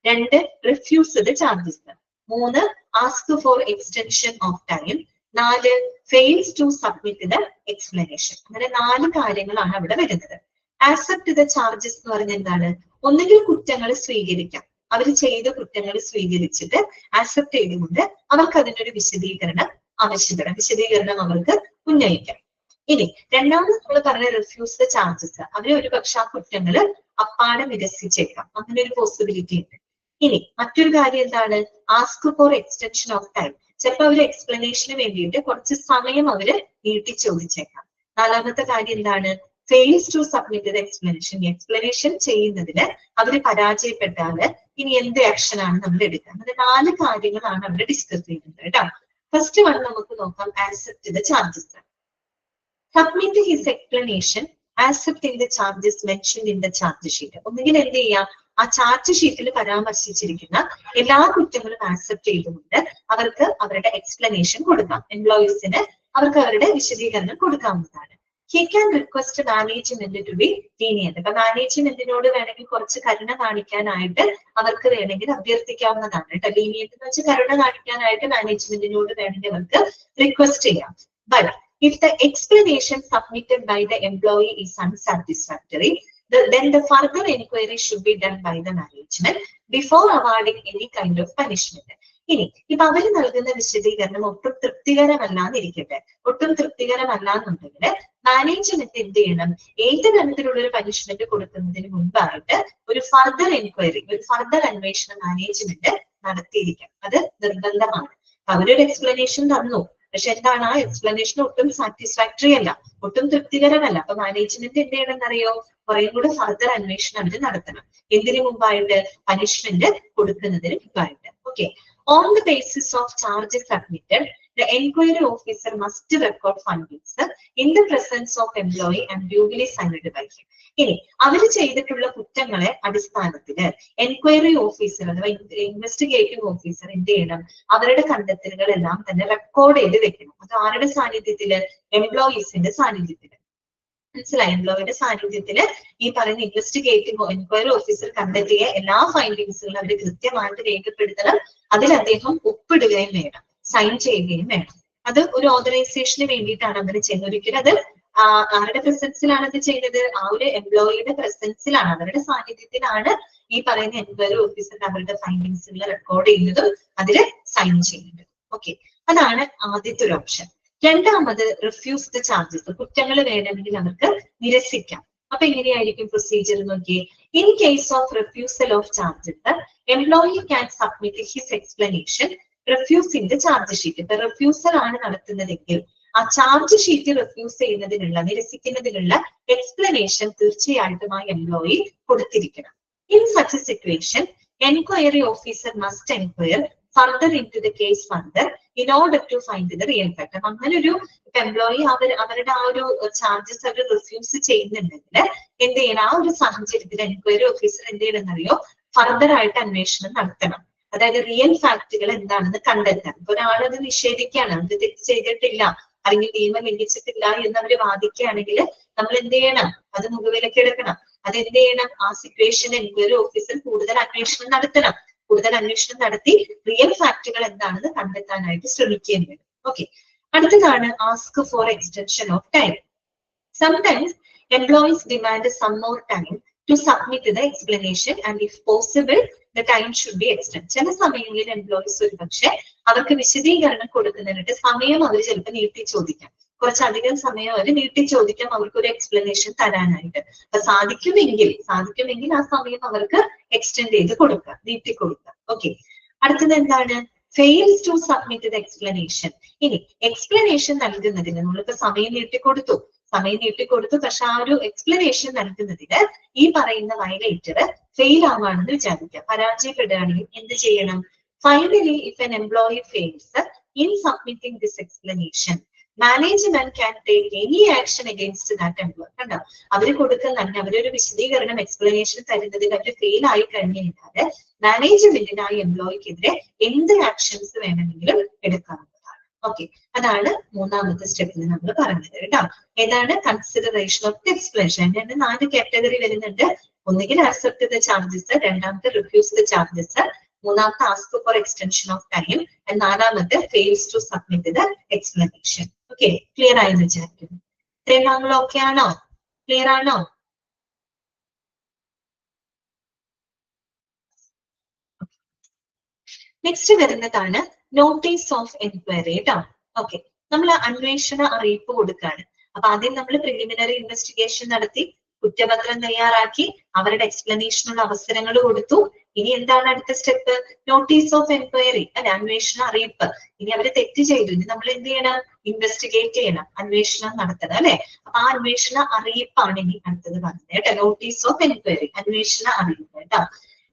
2 refuse the charges, 3 ask for extension of time, 4 fails to submit the explanation. അങ്ങനെ 4 കാര്യങ്ങളാണ് അവിടെ വരുന്നത്. ആക്സെപ്റ്റ് ദ ചാർജസ് എന്ന് പറഞ്ഞാൽ എന്താണ്? ഒന്നുകിൽ കുറ്റങ്ങൾ സ്വീകരിക്കാം, അവർ ചെയ്ത കുറ്റങ്ങൾ സ്വീകരിച്ചിട്ട് ആക്സെപ്റ്റ് ചെയ്തുകൊണ്ട് അവർക്ക് അതിനൊരു വിശദീകരണം ആവശ്യപ്പെടാം, വിശദീകരണം അവർക്ക് ഉന്നയിക്കാം. ഇനി രണ്ടാമത് നമ്മൾ പറഞ്ഞ റിഫ്യൂസ് ദ ചാർജസ്, അവര് ഒരു പക്ഷെ ആ കുറ്റങ്ങള് അപ്പാടെ നിരസിച്ചേക്കാം, അങ്ങനെ ഒരു പോസിബിലിറ്റി ഉണ്ട്. ഇനി മറ്റൊരു കാര്യം എന്താണ്? Ask for extension of time, ചിലപ്പോൾ അവര് എക്സ്പ്ലനേഷന് വേണ്ടിയിട്ട് കുറച്ച് സമയം അവര് നീട്ടി ചോദിച്ചേക്കാം. 4ാമത്തെ കാര്യം എന്താണ്? Fails to submit the explanation, explanation ചെയ്യുന്നതിന് അവര് പരാജയപ്പെട്ടാല് ഇനി എന്ത് ആക്ഷൻ ആണ് നമ്മൾ എടുക്കുക? അങ്ങനെ 4 കാര്യങ്ങളാണ് അവിടെ ഡിസ്കസ് ചെയ്യുന്നത് കേട്ടോ. ഫസ്റ്റ് വൺ നമുക്ക് നോക്കാം, accept the charges. Submit his explanation accepting the charges mentioned in the charge sheet. ഒന്നുകിൽ എന്ത് ചെയ്യാം? ആ ചാർജ് ഷീറ്റിൽ പരാമർശിച്ചിരിക്കുന്ന എല്ലാ കുറ്റങ്ങളും ആക്സെപ്റ്റ് ചെയ്തുകൊണ്ട് അവർക്ക് അവരുടെ എക്സ്പ്ലനേഷൻ കൊടുക്കാം. എംപ്ലോയീസിന് അവർക്ക് അവരുടെ വിശദീകരണം കൊടുക്കാവുന്നതാണ്. He can request management to be lenient. അപ്പൊ മാനേജ്മെന്റിനോട് വേണമെങ്കിൽ കുറച്ച് കരുണ കാണിക്കാനായിട്ട് അവർക്ക് വേണമെങ്കിൽ അഭ്യർത്ഥിക്കാവുന്നതാണ് കേട്ടോ. ലീനിയന്റ് എന്ന് വെച്ചാൽ കരുണ കാണിക്കാനായിട്ട് മാനേജ്മെന്റിനോട് വേണമെങ്കിൽ അവർക്ക് റിക്വസ്റ്റ് ചെയ്യാം. But if the explanation submitted by the employee is unsatisfactory, then the further inquiry should be done by the management before awarding any kind of punishment. ഇനി ഇപ്പൊ അവര് നൽകുന്ന വിശദീകരണം ഒട്ടും തൃപ്തികരമല്ലാന്നിരിക്കട്ടെ, ഒട്ടും തൃപ്തികരമല്ലാന്നുണ്ടെങ്കിൽ മാനേജ്മെന്റ് എന്ത് ചെയ്യണം? ഏത് തരത്തിലുള്ള ഒരു പനിഷ്മെന്റ് കൊടുക്കുന്നതിന് മുമ്പായിട്ട് ഒരു ഫർദർ എൻക്വയറി, ഒരു ഫർദർ അന്വേഷണം മാനേജ്മെന്റ് നടത്തിയിരിക്കണം. അത് നിർബന്ധമാണ്. അവരൊരു എക്സ്പ്ലനേഷൻ തന്നു, പക്ഷെ എന്താണ്? ആ എക്സ്പ്ലനേഷൻ ഒട്ടും സാറ്റിസ്ഫാക്ടറി അല്ല, ഒട്ടും തൃപ്തികരമല്ല. അപ്പൊ മാനേജ്മെന്റ് എന്ത് ചെയ്യണമെന്നറിയോ? കുറേ കൂടെ ഫർദർ അന്വേഷണം അവര് നടത്തണം. എന്തിനു മുമ്പായിട്ട്? പനിഷ്മെന്റ് കൊടുക്കുന്നതിന് മുമ്പായിട്ട്. Okay, on the basis of charges submitted, the enquiry officer must record findings in the presence of employee and duly signed by him. ഇനി അവര് ചെയ്തിട്ടുള്ള കുറ്റങ്ങളെ അടിസ്ഥാനത്തില് എൻക്വയറി ഓഫീസർ അഥവാ ഇൻവെസ്റ്റിഗേറ്റീവ് ഓഫീസർ എന്ത് ചെയ്യണം? അവരുടെ കണ്ടെത്തലുകളെല്ലാം തന്നെ റെക്കോർഡ് ചെയ്ത് വെക്കണം. അത് ആരുടെ സാന്നിധ്യത്തില്? എംപ്ലോയീസിന്റെ സാന്നിധ്യത്തില്. മനസ്സിലായി? എംപ്ലോയിയുടെ സാന്നിധ്യത്തില് ഈ പറയുന്ന ഇൻവെസ്റ്റിഗേറ്റീവ് എൻക്വയറി ഓഫീസർ കണ്ടെത്തിയ എല്ലാ ഫൈൻഡിങ്സുകളും അവർ കൃത്യമായിട്ട് രേഖപ്പെടുത്തണം. അതിൽ അദ്ദേഹം ഒപ്പിടുകയും വേണം, സൈൻ ചെയ്യുകയും വേണം. അത് ഒരു ഓർഗനൈസേഷന് വേണ്ടിയിട്ടാണ് അങ്ങനെ ചെയ്യുന്നത്. ഒരിക്കലും അത് ആരുടെ പ്രസൻസിലാണ് അത് ചെയ്യുന്നത്? ആ ഒരു എംപ്ലോയിയുടെ പ്രസൻസിലാണ്, അവരുടെ സാന്നിധ്യത്തിലാണ് ഈ പറയുന്ന എൻക്വയറി ഓഫീസർ അവരുടെ ഫൈൻഡിങ്സുകൾ റെക്കോർഡ് ചെയ്യുന്നതും അതിൽ സൈൻ ചെയ്യുന്നതും. ഓക്കെ, അതാണ് ആദ്യത്തെ ഒരു ഓപ്ഷൻ. രണ്ടാമത് റിഫ്യൂസ് ദ ചാർജസ്, കുറ്റങ്ങൾ വേണമെങ്കിൽ അവർക്ക് നിരസിക്കാം. അപ്പൊ എങ്ങനെയായിരിക്കും പ്രൊസീജിയർ നോക്കിയേ? In case of refusal of charges, employee can submit his explanation refusing the charge sheet. ഇപ്പൊ റിഫ്യൂസൽ ആണ് നടത്തുന്നതെങ്കിൽ ആ ചാർജ് ഷീറ്റ് റിഫ്യൂസ് ചെയ്യുന്നതിനുള്ള, നിരസിക്കുന്നതിനുള്ള എക്സ്പ്ലനേഷൻ തീർച്ചയായിട്ടും ആ എംപ്ലോയി കൊടുത്തിരിക്കണം. In such a situation, enquiry officer must enquire further in to the case further in order to find the real fact. അപ്പൊ അങ്ങനെ ഒരു എംപ്ലോയി അവരുടെ ആ ഒരു ചാർജസ് അവർ റിഫ്യൂസ് ചെയ്യുന്നുണ്ടെങ്കിൽ എന്ത് ചെയ്യണം? ആ ഒരു സാഹചര്യത്തിൽ എൻക്വയറി ഓഫീസർ എന്ത് ചെയ്യണമെന്നറിയോ? ഫർദർ ആയിട്ട് അന്വേഷണം നടത്തണം. അതായത് റിയൽ ഫാക്ടുകൾ എന്താണെന്ന് കണ്ടെത്താൻ. ഇപ്പൊ ഒരാളത് നിഷേധിക്കുകയാണ്, അത് തെറ്റ് ചെയ്തിട്ടില്ല അല്ലെങ്കിൽ നിയമം ലംഘിച്ചിട്ടില്ല എന്ന് അവർ വാദിക്കുകയാണെങ്കിൽ നമ്മൾ എന്ത് ചെയ്യണം? അത് മുഖവിലക്ക് എടുക്കണം. അതെന്ത് ചെയ്യണം? ആ സിറ്റുവേഷൻ എൻക്വയറി ഓഫീസർ കൂടുതൽ അന്വേഷണം നടത്തണം. കൂടുതൽ അന്വേഷണം നടത്തി റിയൽ ഫാക്ടുകൾ എന്താണെന്ന് കണ്ടെത്താനായിട്ട് ശ്രമിക്കുകയും വേണം. ഓക്കെ, അടുത്തതാണ് ask for extension of time. Sometimes employees demand some more time to submit the explanation and if possible the time should be extend. ചില സമയങ്ങളിൽ എംപ്ലോയീസ് ഒരു പക്ഷെ അവർക്ക് വിശദീകരണം കൊടുക്കുന്നതിനായിട്ട് സമയം അവർ ചിലപ്പോൾ നീട്ടി ചോദിക്കാം. കുറച്ചധികം സമയം അവർ നീട്ടി ചോദിക്കാം അവർക്കൊരു എക്സ്പ്ലനേഷൻ തരാനായിട്ട്. അപ്പൊ സാധിക്കുമെങ്കിൽ ആ സമയം അവർക്ക് എക്സ്റ്റെൻഡ് ചെയ്ത് കൊടുക്കുക, നീട്ടി കൊടുക്കുക. ഓക്കെ, അടുത്തത് എന്താണ്? Fails to submit the explanation. ഇനി എക്സ്പ്ലനേഷൻ നൽകുന്നതിന് നമ്മളിപ്പോ സമയം നീട്ടിക്കൊടുത്തു, സമയം നീട്ടിക്കൊടുത്തു, പക്ഷെ ആ ഒരു എക്സ്പ്ലനേഷൻ നൽകുന്നതിന് ഈ പറയുന്ന വയലേറ്റർ ഫെയിൽ ആവാണെന്ന് വിചാരിക്കുക, പരാജയപ്പെടുകയാണെങ്കിൽ എന്ത് ചെയ്യണം? Finally if N employee fails in submitting this explanation, management can take any action against that employee. കണ്ടോ, അവര് കൊടുക്കുന്ന അവരൊരു വിശദീകരണം എക്സ്പ്ലനേഷൻ തരുന്നതിൽ അവർ ഫെയിൽ ആയി കഴിഞ്ഞു കഴിഞ്ഞാൽ മാനേജ്മെന്റിന് ആ എംപ്ലോയിക്കെതിരെ എന്ത് ആക്ഷൻസ് വേണമെങ്കിലും എടുക്കാവുന്നതാണ്. ഓക്കെ, അതാണ് മൂന്നാമത്തെ സ്റ്റെപ്പിൽ നമ്മൾ പറഞ്ഞത് കേട്ടോ. ഏതാണ്? Consideration of the explanation. അതിന്റെ 4 കാറ്റഗറി വരുന്നുണ്ട്. ഒന്നുകിൽ ആക്സെപ്റ്റ് ദ ചാർജസ്, രണ്ടാമത്തെ റിഫ്യൂസ് ദ ചാർജസ്, മൂന്നാമത്തെ ask for extension of time, നാലാമത്തെ fails to submit the explanation. Okay, clear ആയെന്ന് വിചാരിക്കുന്നു. ഇത്രയും നമ്മൾ ഓക്കെ ആണോ? ക്ലിയർ ആണോ? നെക്സ്റ്റ് വരുന്നതാണ് നോട്ടീസ് ഓഫ് എൻക്വയറി കേട്ടോ. ഓക്കെ, നമ്മൾ അന്വേഷണ അറിയിപ്പ് കൊടുക്കുകയാണ്. അപ്പൊ ആദ്യം നമ്മൾ പ്രിലിമിനറി ഇൻവെസ്റ്റിഗേഷൻ നടത്തി, കുറ്റപത്രം തയ്യാറാക്കി, അവരുടെ എക്സ്പ്ലനേഷനുള്ള അവസരങ്ങൾ കൊടുത്തു. ഇനി എന്താണ് അടുത്ത സ്റ്റെപ്പ്? നോട്ടീസ് ഓഫ് എൻക്വയറി, അല്ലെ, അന്വേഷണ അറിയിപ്പ്. ഇനി അവര് തെറ്റ് ചെയ്തു, ഇനി നമ്മൾ എന്ത് ചെയ്യണം? ഇൻവെസ്റ്റിഗേറ്റ് ചെയ്യണം, അന്വേഷണം നടത്തണം, അല്ലെ. അപ്പൊ ആ അന്വേഷണ അറിയിപ്പാണ് ഇനി അടുത്തത് പറഞ്ഞത് കേട്ടോ. നോട്ടീസ് ഓഫ് എൻക്വയറി, അന്വേഷണ അറിയിപ്പ് കേട്ടോ.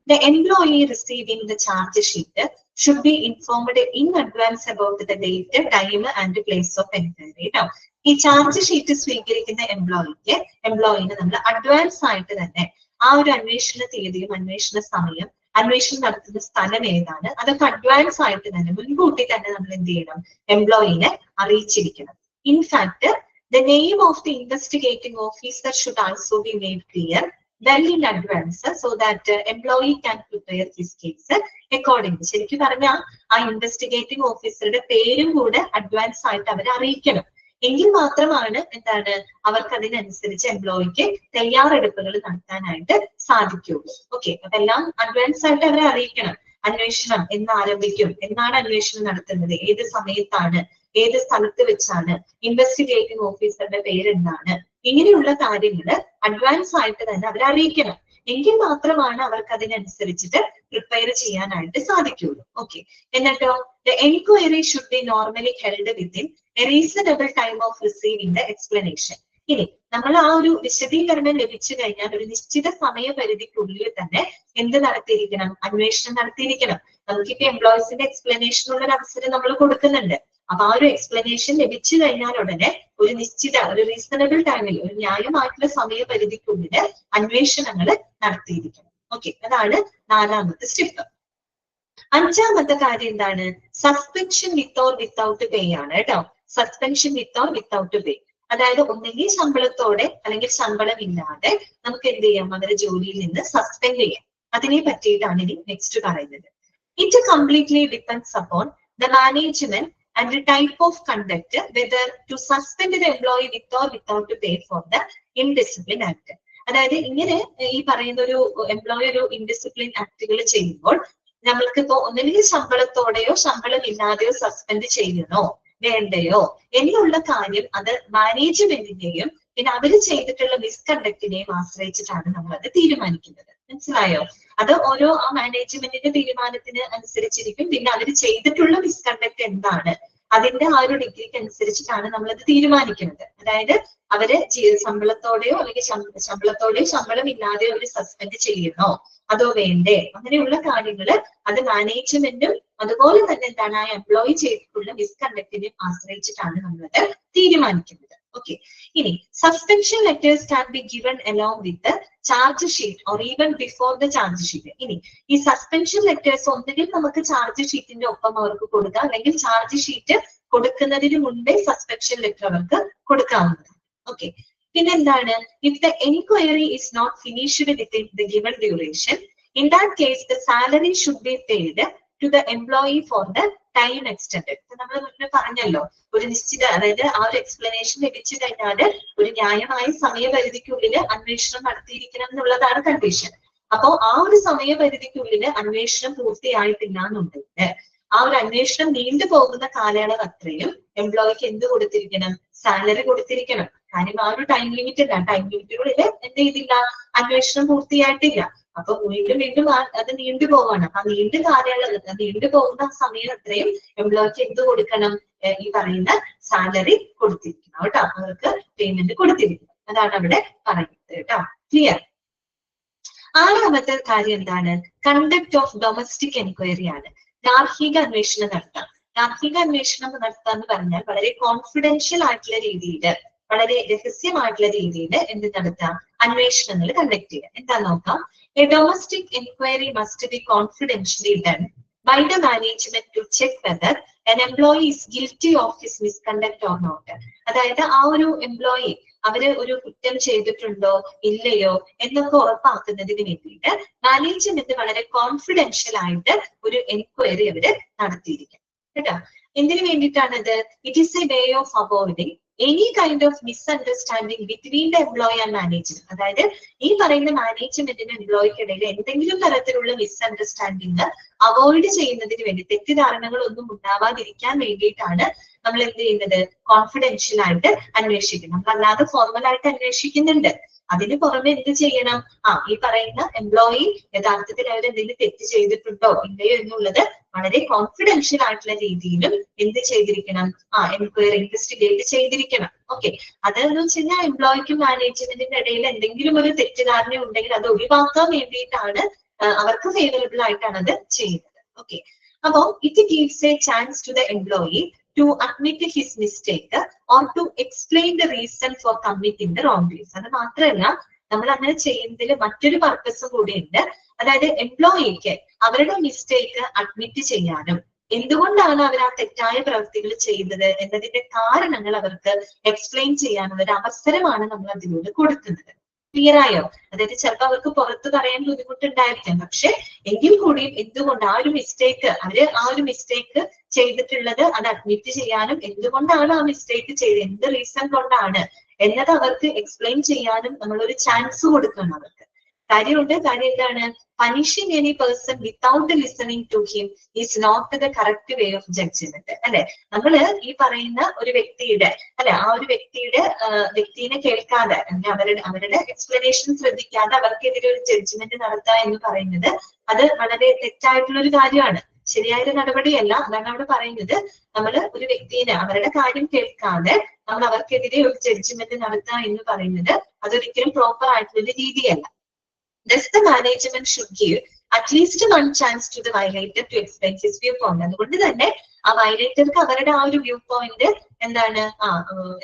The employee receiving the charge sheet should be informed in advance about the date, time and place of enquiry. Now, ഈ ചാർജ് ഷീറ്റ് സ്വീകരിക്കുന്ന എംപ്ലോയിനെ നമ്മൾ അഡ്വാൻസ് ആയിട്ട് തന്നെ ആ ഒരു അന്വേഷണ തീയതിയും അന്വേഷണ സമയം, അന്വേഷണം നടത്തുന്ന സ്ഥലം ഏതാണ്, അതൊക്കെ അഡ്വാൻസ് ആയിട്ട് തന്നെ മുൻകൂട്ടി തന്നെ നമ്മൾ എന്ത് ചെയ്യണം? എംപ്ലോയിനെ അറിയിച്ചിരിക്കണം. In fact the name of the investigating officer should also be made clear well in advance so that employee can prepare his case accordingly. ശരിക്കും പറഞ്ഞാൽ ആ ഇൻവെസ്റ്റിഗേറ്റിംഗ് ഓഫീസറുടെ പേരും കൂടെ അഡ്വാൻസ് ആയിട്ട് അവരെ അറിയിക്കണം. എങ്കിൽ മാത്രമാണ് എന്താണ് അവർക്ക് അതിനനുസരിച്ച് എംപ്ലോയിക്ക് തയ്യാറെടുപ്പുകൾ നടത്താനായിട്ട് സാധിക്കുള്ളൂ. ഓക്കെ, അതെല്ലാം അഡ്വാൻസ് ആയിട്ട് അവരെ അറിയിക്കണം. അന്വേഷണം എന്ന് ആരംഭിക്കും, എന്നാണ് അന്വേഷണം നടത്തുന്നത്, ഏത് സമയത്താണ്, ഏത് സ്ഥലത്ത് വെച്ചാണ്, ഇൻവെസ്റ്റിഗേറ്റിംഗ് ഓഫീസറുടെ പേരെന്താണ്, ഇങ്ങനെയുള്ള കാര്യങ്ങൾ അഡ്വാൻസ് ആയിട്ട് തന്നെ അവരെ അറിയിക്കണം. എങ്കിൽ മാത്രമാണ് അവർക്ക് അതിനനുസരിച്ചിട്ട് പ്രിപ്പയർ ചെയ്യാനായിട്ട് സാധിക്കുള്ളൂ. ഓക്കെ, എന്നിട്ടോ the enquiry should be normally held within a reasonable time of receiving the explanation. ഇനി നമ്മൾ ആ ഒരു വിശദീകരണം ലഭിച്ചു കഴിഞ്ഞാൽ ഒരു നിശ്ചിത സമയപരിധിക്കുള്ളിൽ തന്നെ എന്ത് നടത്തിയിരിക്കണം? അന്വേഷണം നടത്തിയിരിക്കണം. നമുക്കിപ്പോ എംപ്ലോയീസിന്റെ എക്സ്പ്ലനേഷനുള്ള ഒരു അവസരം നമ്മൾ കൊടുക്കുന്നുണ്ട്. അപ്പൊ ആ ഒരു എക്സ്പ്ലനേഷൻ ലഭിച്ചു കഴിഞ്ഞാൽ ഉടനെ ഒരു നിശ്ചിത, ഒരു റീസണബിൾ ടൈമിൽ, ഒരു ന്യായമായിട്ടുള്ള സമയപരിധിക്കുള്ളിൽ അന്വേഷണങ്ങൾ നടത്തിയിരിക്കണം. ഓക്കെ, അതാണ് നാലാമത്തെ സ്റ്റെപ്പ്. അഞ്ചാമത്തെ കാര്യം എന്താണ്? സസ്പെൻഷൻ വിത്ത് ഓർ വിത്തൗട്ട് പേ ആണ് കേട്ടോ. സസ്പെൻഷൻ വിത്ത് ഓർ വിത്തൗട്ട് പേ, അതായത് ഒന്നെങ്കിൽ ശമ്പളത്തോടെ അല്ലെങ്കിൽ ശമ്പളം ഇല്ലാതെ നമുക്ക് എന്ത് ചെയ്യാം? അവരെ ജോലിയിൽ നിന്ന് സസ്പെൻഡ് ചെയ്യാം. അതിനെ പറ്റിയിട്ടാണ് ഇനി നെക്സ്റ്റ് പറയുന്നത്. It completely depends upon the management and the type of conduct whether to suspend the employee with or without pay for the indiscipline act. അതായത് ഇങ്ങനെ ഈ പറയുന്ന ഒരു എംപ്ലോയി ഒരു ഇൻഡിസിപ്ലിൻ ആക്ടുകൾ ചെയ്യുമ്പോൾ നമ്മൾക്ക് ഇപ്പോ ഒന്നില്ലെങ്കിൽ ശമ്പളത്തോടെയോ ശമ്പളം ഇല്ലാതെയോ സസ്പെൻഡ് ചെയ്യണോ വേണ്ടയോ എന്നുള്ള കാര്യം അത് മാനേജ്മെന്റിന്റെയും പിന്നെ അവര് ചെയ്തിട്ടുള്ള മിസ്കണ്ടക്റ്റിനെയും ആശ്രയിച്ചിട്ടാണ് നമ്മൾ അത് തീരുമാനിക്കുന്നത്. മനസ്സിലായോ? അത് ഓരോ ആ മാനേജ്മെന്റിന്റെ തീരുമാനത്തിന് അനുസരിച്ചിരിക്കും. പിന്നെ അവർ ചെയ്തിട്ടുള്ള മിസ്കണ്ടക്ട് എന്താണ് അതിന്റെ ആ ഒരു ഡിഗ്രിക്ക് അനുസരിച്ചിട്ടാണ് നമ്മളത് തീരുമാനിക്കുന്നത്. അതായത് അവര് ശമ്പളത്തോടെയോ അല്ലെങ്കിൽ ശമ്പളത്തോടെയോ ശമ്പളം ഇല്ലാതെയോ അവര് സസ്പെൻഡ് ചെയ്യണോ അതോ വേണ്ടേ, അങ്ങനെയുള്ള കാര്യങ്ങള് അത് മാനേജ്മെന്റും അതുപോലെ തന്നെ എന്താണ് ആ എംപ്ലോയി ചെയ്തിട്ടുള്ള മിസ്കണ്ടക്റ്റിനെ ആശ്രയിച്ചിട്ടാണ് നമ്മളത് തീരുമാനിക്കുന്നത്. ഓക്കെ, ഇനി suspension letters can be given along with charge sheet or even before the charge sheet. ഇനി ഈ സസ്പെൻഷൻ ലെറ്റേഴ്സ് ഒന്നുകിൽ നമുക്ക് ചാർജ് ഷീറ്റിന്റെ ഒപ്പം അവർക്ക് കൊടുക്കാം, അല്ലെങ്കിൽ ചാർജ് ഷീറ്റ് കൊടുക്കുന്നതിന് മുൻപേ സസ്പെൻഷൻ ലെറ്റർ അവർക്ക് കൊടുക്കാവുന്നതാണ്. ഓക്കെ, പിന്നെന്താണ്? If the enquiry is not finished within the given duration, in that case the salary should be paid to the employee for the time extended. നമ്മൾ മുന്നേ പറഞ്ഞല്ലോ, ഒരു നിശ്ചിത, അതായത് ആ ഒരു എക്സ്പ്ലനേഷൻ ലഭിച്ചു കഴിഞ്ഞാൽ ഒരു ന്യായമായ സമയപരിധിക്കുള്ളിൽ അന്വേഷണം നടത്തിയിരിക്കണം എന്നുള്ളതാണ് കണ്ടീഷൻ. അപ്പോ ആ ഒരു സമയപരിധിക്കുള്ളിൽ അന്വേഷണം പൂർത്തിയായിട്ടില്ല എന്നുണ്ടെങ്കിൽ ആ ഒരു അന്വേഷണം നീണ്ടു പോകുന്ന കാലയളവ് അത്രയും എംപ്ലോയിക്ക് എന്ത് കൊടുത്തിരിക്കണം? സാലറി കൊടുത്തിരിക്കണം. കാര്യം ആ ഒരു ടൈം ലിമിറ്റ് ഇല്ല, ടൈം ലിമിറ്റുകളിൽ എന്ത് ചെയ്തില്ല? അന്വേഷണം പൂർത്തിയായിട്ടില്ല. അപ്പൊ വീണ്ടും വീണ്ടും അത് നീണ്ടു പോവാണ്. ആ നീണ്ടു പോകുന്ന സമയം അത്രയും എംപ്ലോയിക്ക് എന്ത് കൊടുക്കണം? ഈ പറയുന്ന സാലറി കൊടുത്തിരിക്കണം കേട്ടോ, അവർക്ക് പേയ്മെന്റ് കൊടുത്തിരിക്കണം. അതാണ് അവിടെ പറയുന്നത് കേട്ടോ. ക്ലിയർ? ആറാമത്തെ കാര്യം എന്താണ്? കണ്ടക്ട് ഓഫ് ഡൊമസ്റ്റിക് എൻക്വയറി ആണ്. ഗാർഹിക അന്വേഷണം നടത്താം. ഗാർഹിക അന്വേഷണം നടത്തുക എന്ന് പറഞ്ഞാൽ വളരെ കോൺഫിഡൻഷ്യൽ ആയിട്ടുള്ള രീതിയിൽ, വളരെ രഹസ്യമായിട്ടുള്ള രീതിയിൽ എന്ത് നടത്താം? അന്വേഷണങ്ങൾ കണ്ടക്ട് ചെയ്യുക. എന്താ നോക്കാം. A domestic enquiry must be കോൺഫിഡൻഷ്യലി done by the management to check whether an employee is guilty of his misconduct or not. അതായത് ആ ഒരു എംപ്ലോയി അവര് ഒരു കുറ്റം ചെയ്തിട്ടുണ്ടോ ഇല്ലയോ എന്നൊക്കെ ഉറപ്പാക്കുന്നതിന് വേണ്ടിയിട്ട് മാനേജ്മെന്റ് വളരെ കോൺഫിഡൻഷ്യൽ ആയിട്ട് ഒരു എൻക്വയറി അവര് നടത്തിയിരിക്കും കേട്ടോ. എന്തിനു വേണ്ടിയിട്ടാണത്? It is a way of avoiding any kind of misunderstanding between the employee and management. അതായത് ഈ പറയുന്ന മാനേജ്മെന്റിന് എംപ്ലോയിക്കിടയിൽ എന്തെങ്കിലും തരത്തിലുള്ള മിസ്അണ്ടർസ്റ്റാൻഡിങ് അവോയ്ഡ് ചെയ്യുന്നതിന് വേണ്ടി, തെറ്റിദ്ധാരണകൾ ഒന്നും ഉണ്ടാവാതിരിക്കാൻ വേണ്ടിയിട്ടാണ് നമ്മൾ എന്ത് ചെയ്യുന്നത്? കോൺഫിഡൻഷ്യൽ ആയിട്ട് അന്വേഷിക്കണം. നമ്മളല്ലാതെ ഫോർമൽ ആയിട്ട് അന്വേഷിക്കുന്നുണ്ട്. അതിന് പുറമെ എന്ത് ചെയ്യണം? ഈ പറയുന്ന എംപ്ലോയി യഥാർത്ഥത്തിൽ അവരെന്തെങ്കിലും തെറ്റ് ചെയ്തിട്ടുണ്ടോ ഇല്ലയോ എന്നുള്ളത് വളരെ കോൺഫിഡൻഷ്യൽ ആയിട്ടുള്ള രീതിയിലും എന്ത് ചെയ്തിരിക്കണം? എൻക്വയറി ഇൻവെസ്റ്റിഗേറ്റ് ചെയ്തിരിക്കണം. ഓക്കെ, അതെന്ന് വെച്ച് കഴിഞ്ഞാൽ എംപ്ലോയിക്കും മാനേജ്മെന്റിന്റെ ഇടയിൽ എന്തെങ്കിലും ഒരു തെറ്റിദ്ധാരണ ഉണ്ടെങ്കിൽ അത് ഒഴിവാക്കാൻ വേണ്ടിയിട്ടാണ്, അവർക്ക് ഫേവറബിൾ ആയിട്ടാണ് അത് ചെയ്യുന്നത്. ഓക്കെ, അപ്പോ it gives a chance to the employee to admit his mistake or to explain the reason for committing the wrongdoings. അത് മാത്രമല്ല, നമ്മൾ അങ്ങനെ ചെയ്യുന്നതിൽ മറ്റൊരു പർപ്പസും കൂടിയുണ്ട്. അതായത് എംപ്ലോയിക്ക് അവരുടെ മിസ്റ്റേക്ക് അഡ്മിറ്റ് ചെയ്യാനും എന്തുകൊണ്ടാണ് അവർ ആ തെറ്റായ പ്രവൃത്തികൾ ചെയ്തത് എന്നതിന്റെ കാരണങ്ങൾ അവർക്ക് എക്സ്പ്ലെയിൻ ചെയ്യാനുള്ള ഒരു അവസരമാണ് നമ്മൾ അതിലൂടെ കൊടുക്കുന്നത്. ക്ലിയർ ആയോ? അതായത് ചിലപ്പോൾ അവർക്ക് പുറത്ത് പറയാൻ ബുദ്ധിമുട്ടുണ്ടായിരിക്കാം, പക്ഷെ എങ്കിൽ കൂടിയും എന്തുകൊണ്ട് ആ ഒരു മിസ്റ്റേക്ക് ചെയ്തിട്ടുള്ളത് അത് അഡ്മിറ്റ് ചെയ്യാനും എന്തുകൊണ്ടാണ് ആ മിസ്റ്റേക്ക് ചെയ്തത്, എന്ത് റീസൺ കൊണ്ടാണ് എന്നത് അവർക്ക് എക്സ്പ്ലെയിൻ ചെയ്യാനും നമ്മളൊരു ചാൻസ് കൊടുക്കണം അവർക്ക്. കാര്യമുണ്ട്. കാര്യം എന്താണ്? Punishing any person without listening to him is not the correct way of judgement. അല്ലെ, നമ്മള് ഈ പറയുന്ന ഒരു വ്യക്തിയുടെ ആ ഒരു വ്യക്തിനെ കേൾക്കാതെ അവരുടെ എക്സ്പ്ലനേഷൻ ശ്രദ്ധിക്കാതെ അവർക്കെതിരെ ഒരു ജഡ്ജ്മെന്റ് നടത്തുക എന്ന് പറയുന്നത് അത് വളരെ തെറ്റായിട്ടുള്ള ഒരു കാര്യമാണ്. ശരിയായൊരു നടപടിയല്ല. അതാണ് അവിടെ പറയുന്നത്. നമ്മൾ ഒരു വ്യക്തിനെ അവരുടെ കാര്യം കേൾക്കാതെ നമ്മൾ അവർക്കെതിരെ ഒരു ജഡ്ജ്മെന്റ് നടത്തുക എന്ന് പറയുന്നത് അതൊരിക്കലും പ്രോപ്പർ ആയിട്ടുള്ള രീതിയല്ല. Thus, the management should give at least one chance to the violator to explain his viewpoint. അതുകൊണ്ട് തന്നെ ആ വയലേറ്റർക്ക് അവരുടെ ആ ഒരു വ്യൂ പോയിന്റ് എന്താണ്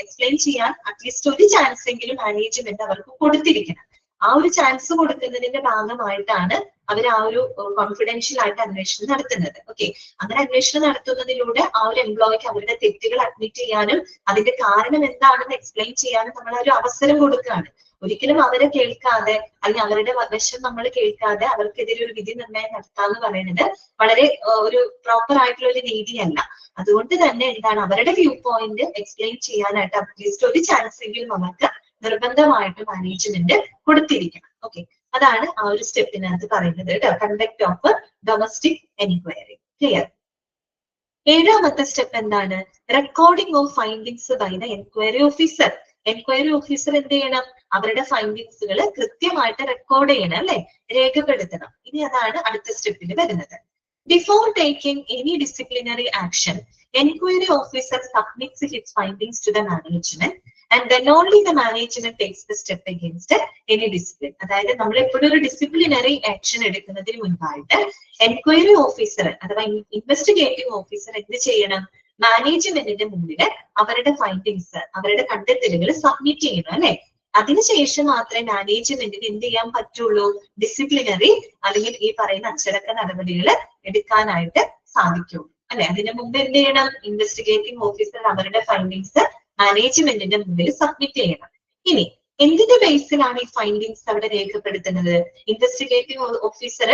എക്സ്പ്ലെയിൻ ചെയ്യാൻ അറ്റ്ലീസ്റ്റ് ഒരു ചാൻസ് എങ്കിലും മാനേജ്മെന്റ് അവർക്ക് കൊടുത്തിരിക്കണം. ആ ഒരു ചാൻസ് കൊടുക്കുന്നതിന്റെ ഭാഗമായിട്ടാണ് അവർ ആ ഒരു കോൺഫിഡൻഷ്യൽ ആയിട്ട് അന്വേഷണം നടത്തുന്നത്. ഓക്കെ, അങ്ങനെ അന്വേഷണം നടത്തുന്നതിലൂടെ ആ ഒരു എംപ്ലോയിക്ക് അവരുടെ തെറ്റുകൾ അഡ്മിറ്റ് ചെയ്യാനും അതിന്റെ കാരണം എന്താണെന്ന് എക്സ്പ്ലെയിൻ ചെയ്യാനും നമ്മൾ ഒരു അവസരം കൊടുക്കുകയാണ്. ഒരിക്കലും അവരെ കേൾക്കാതെ അല്ലെങ്കിൽ അവരുടെ വശം നമ്മൾ കേൾക്കാതെ അവർക്കെതിരെ ഒരു വിധി നിർണ്ണയം നടത്താന്ന് പറയുന്നത് വളരെ ഒരു പ്രോപ്പർ ആയിട്ടുള്ള ഒരു രീതിയല്ല. അതുകൊണ്ട് തന്നെ എന്താണ് അവരുടെ വ്യൂ പോയിന്റ് എക്സ്പ്ലെയിൻ ചെയ്യാനായിട്ട് അറ്റ്ലീസ്റ്റ് ഒരു ചാൻസ് എങ്കിലും നമുക്ക് നിർബന്ധമായിട്ട് മാനേജ്മെന്റ് കൊടുത്തിരിക്കണം. ഓക്കെ, അതാണ് ആ ഒരു സ്റ്റെപ്പിനകത്ത് പറയുന്നത് കേട്ടോ. Conduct of domestic enquiry. Clear? ഏഴാമത്തെ സ്റ്റെപ്പ് എന്താണ്? Recording of findings by the enquiry officer. Enquiry officer എന്ത് ചെയ്യണം? അവരുടെ ഫൈൻഡിങ്സുകൾ കൃത്യമായിട്ട് റെക്കോർഡ് ചെയ്യണം, അല്ലെ, രേഖപ്പെടുത്തണം. ഇനി അതാണ് അടുത്ത സ്റ്റെപ്പിൽ വരുന്നത്. Before taking any disciplinary action, enquiry officer submits his findings to the management and then only the management takes the step against any discipline. അതായത് നമ്മൾ എപ്പോഴും ഒരു ഡിസിപ്ലിനറി ആക്ഷൻ എടുക്കുന്നതിന് മുൻപായിട്ട് എൻക്വയറി ഓഫീസർ അഥവാ ഇൻവെസ്റ്റിഗേറ്റിംഗ് ഓഫീസർ എന്ത് ചെയ്യണം? മാനേജ്മെന്റിന്റെ മുന്നിൽ അവരുടെ ഫൈൻഡിങ്സ്, അവരുടെ കണ്ടെത്തലുകൾ സബ്മിറ്റ് ചെയ്യണം, അല്ലെ. അതിനുശേഷം മാത്രമേ മാനേജ്മെന്റിന് എന്ത് ചെയ്യാൻ പറ്റുള്ളൂ? ഡിസിപ്ലിനറി അല്ലെങ്കിൽ ഈ പറയുന്ന അച്ചടക്ക നടപടികൾ എടുക്കാനായിട്ട് സാധിക്കുള്ളൂ, അല്ലെ. അതിന് മുമ്പ് എന്ത് ചെയ്യണം? ഇൻവെസ്റ്റിഗേറ്റിംഗ് ഓഫീസർ അവരുടെ ഫൈൻഡിങ്സ് മാനേജ്മെന്റിന്റെ മുമ്പിൽ സബ്മിറ്റ് ചെയ്യണം. ഇനി എന്തിന്റെ ബേസിലാണ് ഈ ഫൈൻഡിങ്സ് അവിടെ രേഖപ്പെടുത്തുന്നത്? ഇൻവെസ്റ്റിഗേറ്റിംഗ് ഓഫീസർ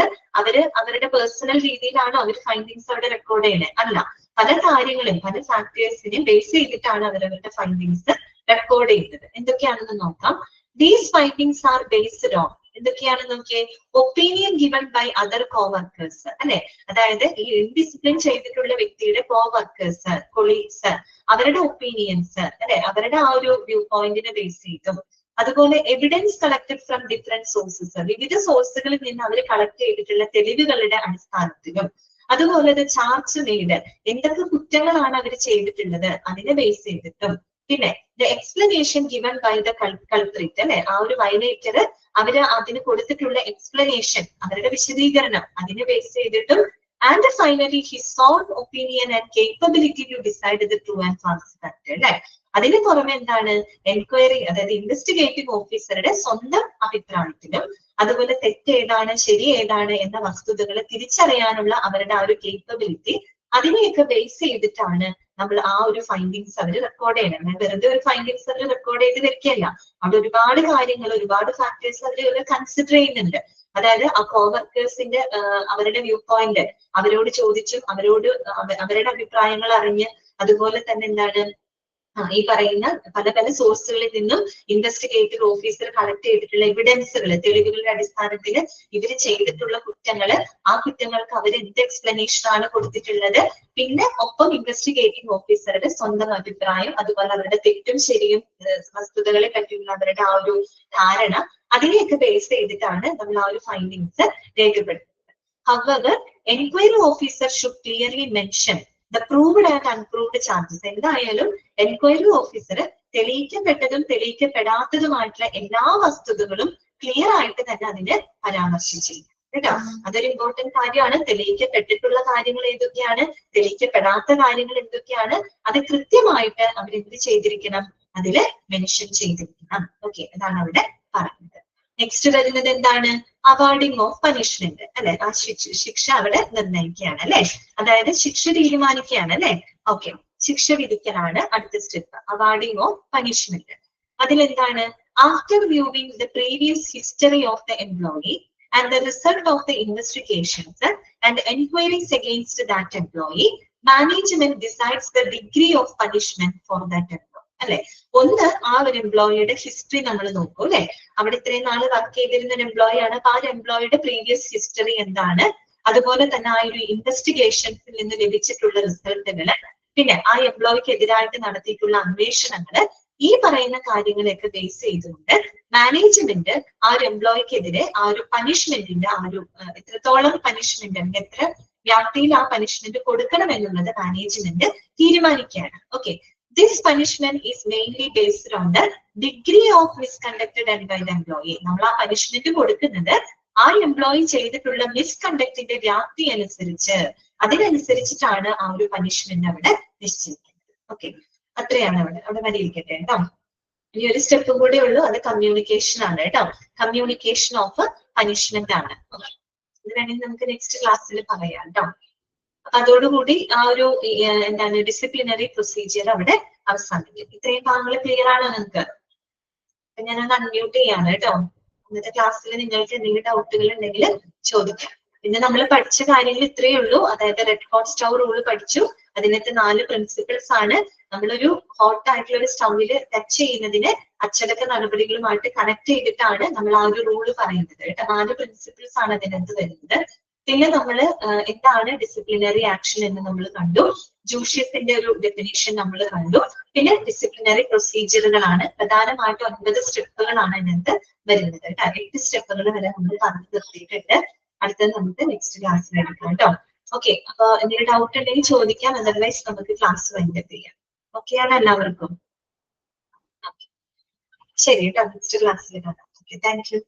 അവരുടെ പേഴ്സണൽ രീതിയിലാണോ അവർ ഫൈൻഡിങ്സ് അവിടെ റെക്കോർഡ് ചെയ്യണേ? അല്ല, പല കാര്യങ്ങളും പല ഫാക്ടേഴ്സിനെ ബേസ് ചെയ്തിട്ടാണ് അവരവരുടെ ഫൈൻഡിങ്സ് റെക്കോർഡ് ചെയ്യുന്നത്. എന്തൊക്കെയാണെന്ന് നോക്കാം. These findings are based on എന്തൊക്കെയാണെന്ന് നോക്കിയേ. Opinion given by other coworkers, അല്ലെ. അതായത് ഈ ഇൻഡിസിപ്ലിൻ ചെയ്തിട്ടുള്ള വ്യക്തിയുടെ കോവർക്കേഴ്സ്, കൊളീഗ്സ്, അവരുടെ ഒപ്പീനിയൻസ്, അല്ലെ, അവരുടെ ആ ഒരു വ്യൂ പോയിന്റിനെ ബേസ് ചെയ്തും, അതുപോലെ evidence collected from different sources, വിവിധ സോഴ്സുകളിൽ നിന്ന് അവർ കളക്ട് ചെയ്തിട്ടുള്ള തെളിവുകളുടെ അടിസ്ഥാനത്തിലും, അതുപോലെ ചാർജ് മെയ്ഡ്, എന്തൊക്കെ കുറ്റങ്ങളാണ് അവർ ചെയ്തിട്ടുള്ളത് അതിനെ ബേസ് ചെയ്തിട്ടും, പിന്നെ the explanation given by the culprit അല്ലെ, ആ ഒരു വയലേറ്റർ അവര് അതിന് കൊടുത്തിട്ടുള്ള എക്സ്പ്ലനേഷൻ, അവരുടെ വിശദീകരണം അതിനെ ബേസ് ചെയ്തിട്ടും, and finally his own opinion and capability to decide the true and false fact അല്ലെ. അതിന് പുറമെ എന്താണ്, എൻക്വയറി അതായത് ഇൻവെസ്റ്റിഗേറ്റിംഗ് ഓഫീസറുടെ സ്വന്തം അഭിപ്രായത്തിലും അതുപോലെ തെറ്റ് ഏതാണ് ശരി ഏതാണ് എന്ന വസ്തുതകളെ തിരിച്ചറിയാനുള്ള അവരുടെ ആ ഒരു കേപ്പബിലിറ്റി, അതിനെയൊക്കെ ബേസ് ചെയ്തിട്ടാണ് നമ്മൾ ആ ഒരു ഫൈൻഡിങ്സ് അവർ റെക്കോർഡ് ചെയ്യണം. വെറുതെ ഒരു ഫൈൻഡിങ്സ് അവർ റെക്കോർഡ് ചെയ്ത് വെക്കുകയല്ല, അവിടെ ഒരുപാട് കാര്യങ്ങൾ ഒരുപാട് ഫാക്ടേഴ്സ് അവർ കൺസിഡർ ചെയ്യുന്നുണ്ട്. അതായത് ആ കോവർക്കേഴ്സിന്റെ അവരുടെ വ്യൂ പോയിന്റ് അവരോട് ചോദിച്ചും അവരുടെ അഭിപ്രായങ്ങൾ അറിഞ്ഞ്, അതുപോലെ തന്നെ എന്താണ് ഈ പറയുന്ന പല പല സോഴ്സുകളിൽ നിന്നും ഇൻവെസ്റ്റിഗേറ്റീവ് ഓഫീസർ കളക്ട് ചെയ്തിട്ടുള്ള എവിഡൻസുകൾ, തെളിവുകളുടെ അടിസ്ഥാനത്തിൽ ഇവർ ചെയ്തിട്ടുള്ള കുറ്റങ്ങള്, ആ കുറ്റങ്ങൾക്ക് അവർ എന്ത് എക്സ്പ്ലനേഷൻ ആണ് കൊടുത്തിട്ടുള്ളത്, പിന്നെ ഒപ്പം ഇൻവെസ്റ്റിഗേറ്റിംഗ് ഓഫീസറുടെ സ്വന്തം അഭിപ്രായം, അതുപോലെ അവരുടെ തെറ്റും ശരിയും വസ്തുതകളെ പറ്റിയുള്ള അവരുടെ ആ ഒരു ധാരണ, അതിനെയൊക്കെ ബേസ് ചെയ്തിട്ടാണ് നമ്മൾ ആ ഒരു ഫൈൻഡിങ്സ് രേഖപ്പെടുത്തുന്നത്. However, enquiry officer should clearly mention the proved and unproved charges. എന്തായാലും എൻക്വയറി ഓഫീസർ തെളിയിക്കപ്പെട്ടതും തെളിയിക്കപ്പെടാത്തതുമായിട്ടുള്ള എല്ലാ വസ്തുതകളും ക്ലിയർ ആയിട്ട് തന്നെ അതിനെ പരാമർശിച്ചിരിക്കും കേട്ടോ. അതൊരു ഇമ്പോർട്ടന്റ് കാര്യമാണ്. തെളിയിക്കപ്പെട്ടിട്ടുള്ള കാര്യങ്ങൾ ഏതൊക്കെയാണ്, തെളിയിക്കപ്പെടാത്ത കാര്യങ്ങൾ എന്തൊക്കെയാണ്, അത് കൃത്യമായിട്ട് അവരെന്ത് ചെയ്തിരിക്കണം, അതില് മെൻഷൻ ചെയ്തിരിക്കണം. ഓക്കെ, അതാണ് അവിടെ പറയുന്നത്. നെക്സ്റ്റ് വരുന്നത് എന്താണ്, അവാർഡിംഗ് ഓഫ് പനിഷ്മെന്റ് അല്ലെ. ആ ശിക്ഷ അവിടെ നിർണ്ണയിക്കുകയാണ് അല്ലെ, അതായത് ശിക്ഷ തീരുമാനിക്കുകയാണ് അല്ലെ. ഓക്കെ, ശിക്ഷ വിധിക്കലാണ് അടുത്ത സ്റ്റെപ്പ്, അവാർഡിംഗ് ഓഫ് പനിഷ്മെന്റ്. അതിലെന്താണ്, after viewing the previous history of the employee and the result of the investigations and enquiries against that employee, management decides the degree of punishment for that employee അല്ലെ. ഒന്ന്, ആ ഒരു എംപ്ലോയിയുടെ history നമ്മൾ നോക്കൂ അല്ലെ. അവിടെ ഇത്രയും നാള് വർക്ക് ചെയ്തിരുന്ന ഒരു എംപ്ലോയി ആണ്, അപ്പൊ ആ ഒരു എംപ്ലോയിയുടെ പ്രീവിയസ് ഹിസ്റ്ററി എന്താണ്, അതുപോലെ തന്നെ ആ ഒരു ഇൻവെസ്റ്റിഗേഷൻസിൽ നിന്ന് ലഭിച്ചിട്ടുള്ള റിസൾട്ടുകള്, പിന്നെ ആ എംപ്ലോയിക്ക് എതിരായിട്ട് നടത്തിയിട്ടുള്ള അന്വേഷണങ്ങള്, ഈ പറയുന്ന കാര്യങ്ങളെയൊക്കെ ബേസ് ചെയ്തുകൊണ്ട് മാനേജ്മെന്റ് ആ ഒരു എംപ്ലോയിക്കെതിരെ ആ ഒരു പനിഷ്മെന്റിന്റെ ആ ഒരു എത്രത്തോളം പനിഷ്മെന്റ് അല്ലെങ്കിൽ എത്ര വ്യാപ്തിയിൽ ആ പനിഷ്മെന്റ് കൊടുക്കണം എന്നുള്ളത് മാനേജ്മെന്റ് തീരുമാനിക്കുകയാണ്. Okay, this punishment is mainly based on the degree of misconduct done by the employee. നമ്മൾ ആ പനിഷ്മെന്റ് കൊടുക്കുന്നത് ആ എംപ്ലോയി ചെയ്തിട്ടുള്ള മിസ്കണ്ടക്റ്റിന്റെ വ്യാപ്തി അനുസരിച്ച്, അതിനനുസരിച്ചിട്ടാണ് ആ ഒരു പനിഷ്മെന്റ് അവിടെ നിശ്ചയിക്കുന്നത്. ഓക്കെ, അത്രയാണ് അവിടെ വരിയിരിക്കട്ടെ കേട്ടോ. ഇനി ഒരു സ്റ്റെപ്പും കൂടെ ഉള്ളൂ, അത് കമ്മ്യൂണിക്കേഷൻ ആണ് കേട്ടോ. കമ്മ്യൂണിക്കേഷൻ ഓഫ് പനിഷ്മെന്റ് ആണ്. ഇത് വേണമെങ്കിൽ നമുക്ക് നെക്സ്റ്റ് ക്ലാസ്സിൽ പറയാം കേട്ടോ. അപ്പൊ അതോടുകൂടി ആ ഒരു എന്താണ് ഡിസിപ്ലിനറി പ്രൊസീജിയർ അവിടെ അവസാനിക്കും. ഇത്രയും ഭാഗങ്ങൾ ക്ലിയർ ആണോ നിങ്ങൾക്ക്? അപ്പൊ ഞാനൊന്ന് അൺമ്യൂട്ട് ചെയ്യാണ് കേട്ടോ. ഇന്നത്തെ ക്ലാസ്സിൽ നിങ്ങൾക്ക് എന്തെങ്കിലും ഡൗട്ടുകൾ ഉണ്ടെങ്കിൽ ചോദിക്കാം. പിന്നെ നമ്മൾ പഠിച്ച കാര്യങ്ങൾ ഇത്രയേ ഉള്ളൂ. അതായത് റെഡ് ഹോട്ട് സ്റ്റൗ റൂള് പഠിച്ചു. അതിനകത്ത് 4 പ്രിൻസിപ്പിൾസ് ആണ്. നമ്മളൊരു ഹോട്ട് ആയിട്ടുള്ള ഒരു സ്റ്റൗവില് ടച്ച് ചെയ്യുന്നതിന് അച്ചടക്ക നടപടികളുമായിട്ട് കണക്ട് ചെയ്തിട്ടാണ് നമ്മൾ ആ ഒരു റൂള് പറയുന്നത് കേട്ടോ. 4 പ്രിൻസിപ്പിൾസ് ആണ് അതിനകത്ത് വരുന്നത്. പിന്നെ നമ്മൾ എന്താണ് ഡിസിപ്ലിനറി ആക്ഷൻ എന്ന് നമ്മൾ കണ്ടു. ജൂഷ്യസിന്റെ ഒരു ഡെഫിനേഷൻ നമ്മൾ കണ്ടു. പിന്നെ ഡിസിപ്ലിനറി പ്രൊസീജിയറുകളാണ് പ്രധാനമായിട്ടും 9 സ്റ്റെപ്പുകളാണ് അതിനകത്ത് വരുന്നത് കേട്ടോ. 8 സ്റ്റെപ്പുകൾ വരെ നമ്മൾ പറഞ്ഞു നിർത്തിയിട്ടുണ്ട്. അടുത്തത് നമുക്ക് നെക്സ്റ്റ് ക്ലാസ്സിൽ എടുക്കാം കേട്ടോ. ഓക്കെ, അപ്പൊ എന്തെങ്കിലും ഡൗട്ട് ഉണ്ടെങ്കിൽ ചോദിക്കാം. അതർവൈസ് നമുക്ക് ക്ലാസ് വൈൻഡപ്പ് ചെയ്യാം. ഓക്കെ ആണ് എല്ലാവർക്കും? ശരി കേട്ടോ, നെക്സ്റ്റ് ക്ലാസ്സിൽ കാണാം. Okay, thank you.